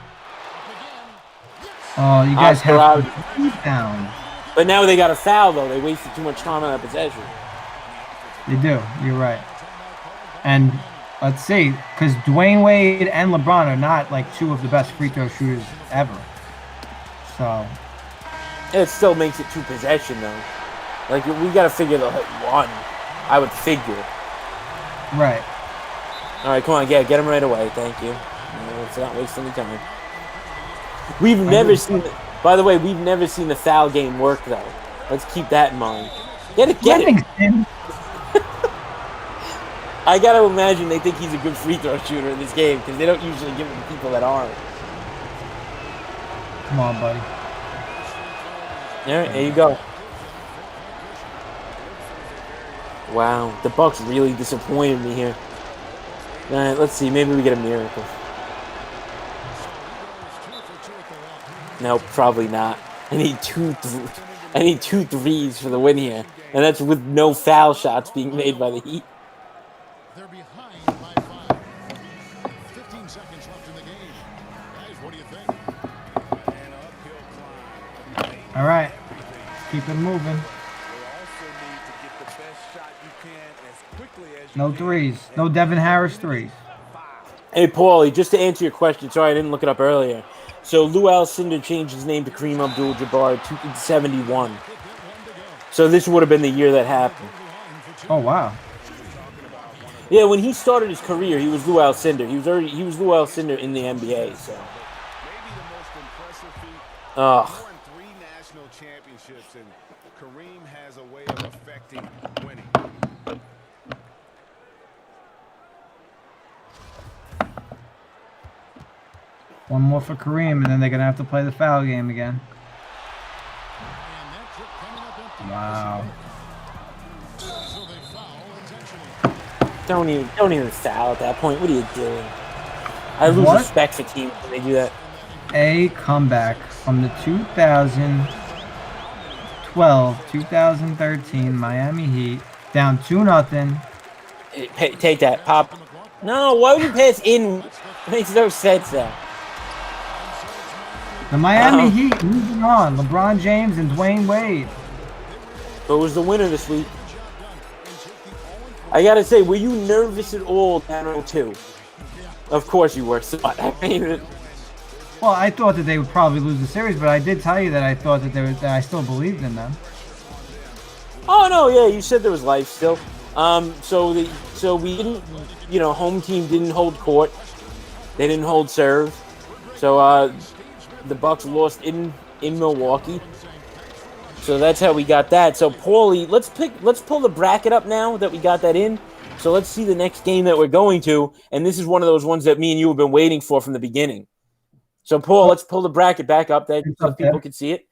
Oh, you guys have to keep down. But now they got a foul though. They wasted too much time on that possession. They do. You're right. And let's see, because Dwayne Wade and LeBron are not like 2 of the best free throw shooters ever. So it still makes it 2 possession though. Like we got to figure the 1. I would figure. Right. All right, come on, get him right away. Thank you. Let's not waste any time. We've never seen. By the way, we've never seen the foul game work though. Let's keep that in mind. Get it. I gotta imagine they think he's a good free throw shooter in this game because they don't usually give him people that aren't. Come on, buddy. All right, there you go. Wow, the Bucks really disappointed me here. All right, let's see. Maybe we get a miracle. No, probably not. I need two threes for the win here, and that's with no foul shots being made by the Heat. They're behind by 5. 15 seconds left in the game. Guys, what do you think? All right, keep it moving. No threes. No Devin Harris threes. Hey, Paulie, just to answer your question, sorry I didn't look it up earlier. So Lou Alcindor changed his name to Kareem Abdul-Jabbar in 71. So this would have been the year that happened. Oh, wow. Yeah, when he started his career, he was Lou Alcindor. He was Lou Alcindor in the NBA. So. Won 3 national championships, and Kareem has a way of affecting winning. One more for Kareem, and then they're going to have to play the foul game again. Wow. Don't even foul at that point. What are you doing? I lose respect for teams when they do that. A comeback from the 2012-2013 Miami Heat, down 2-0. Hey, take that, Pop. No, why would you pass in? It makes no sense now. The Miami Heat moving on. LeBron James and Dwayne Wade. Who was the winner this week? I gotta say, were you nervous at all down 0-2? Of course you were. So, I mean, Well, I thought that they would probably lose the series, but I did tell you that I thought that that I still believed in them. oh no, yeah, you said there was life still. So we didn't, home team didn't hold court. They didn't hold serve. So the Bucks lost in Milwaukee. So that's how we got that. So Paulie, let's pull the bracket up now that we got that in. So let's see the next game that we're going to, and this is one of those ones that me and you have been waiting for from the beginning. So Paul, let's pull the bracket back up there so people can see it.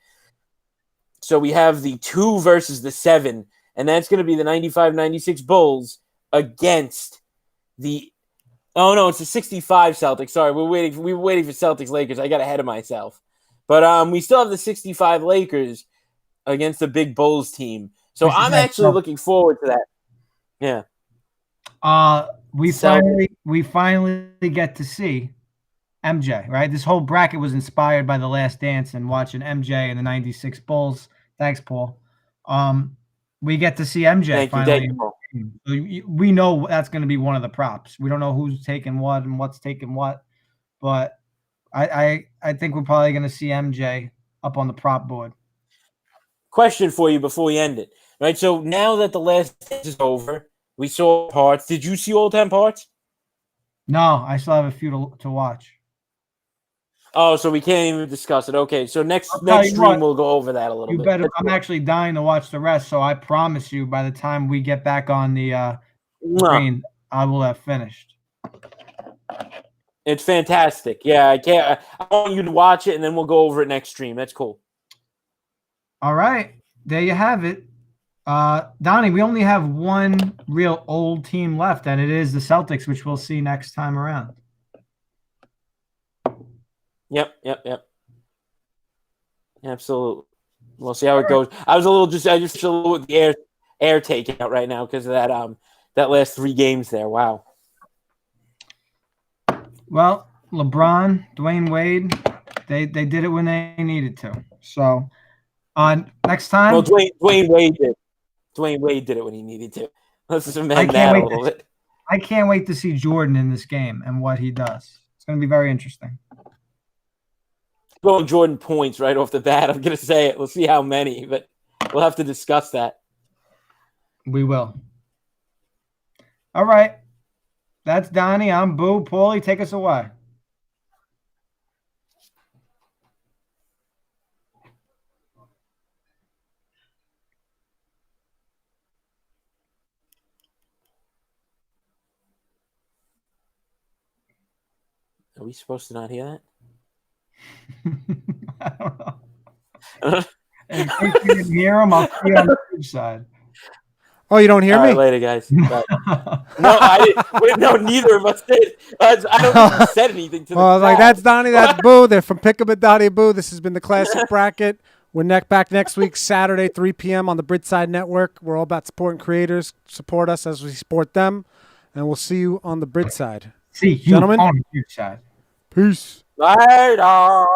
So we have the 2 versus the 7, and that's going to be the 95-96 Bulls against the. Oh no, it's the 65 Celtics. Sorry, we were waiting for Celtics Lakers. I got ahead of myself, but we still have the 65 Lakers against the big Bulls team. So I'm actually looking forward to that. Yeah. We finally get to see MJ, right? This whole bracket was inspired by The Last Dance and watching MJ and the 96 Bulls. Thanks, Paul. We get to see MJ finally. We know that's going to be one of the props. We don't know who's taking what and what's taking what, but I think we're probably going to see MJ up on the prop board. Question for you before we end it. Right, so now that The Last Dance is over, we saw parts. Did you see all 10 parts? No, I still have a few to watch. Oh, so we can't even discuss it. Okay, so next stream we'll go over that a little bit. I'm actually dying to watch the rest, so I promise you by the time we get back on the screen, I will have finished. It's fantastic. Yeah, I want you to watch it, and then we'll go over it next stream. That's cool. All right, there you have it. Donnie, we only have one real old team left, and it is the Celtics, which we'll see next time around. Yep. Absolutely. We'll see how it goes. I just a little with the air taken out right now because of that last 3 games there. Wow. Well, LeBron, Dwyane Wade, they did it when they needed to. So, next time. Well, Dwayne Wade did. Dwayne Wade did it when he needed to. Let's just amend that a little bit. I can't wait to see Jordan in this game and what he does. It's going to be very interesting. Going Jordan points right off the bat. I'm going to say it. We'll see how many, but we'll have to discuss that. We will. All right. That's Donnie. I'm Boo. Paulie, take us away. Are we supposed to not hear that? I don't know. In case you didn't hear him, I'll see you on the Bridgeside. Oh, you don't hear me? Right, later, guys. No, I didn't. Wait, no, neither of us did. I don't think we said anything to the I was like, that's Donnie, that's Boo. They're from Pick 'em and Donnie Boo. This has been the Classic Bracket. We're back next week, Saturday, 3 p.m. on the Bridgeside Network. We're all about supporting creators. Support us as we support them. And we'll see you on the Bridgeside. See you, gentlemen, on the Bridgeside. Peace. Later.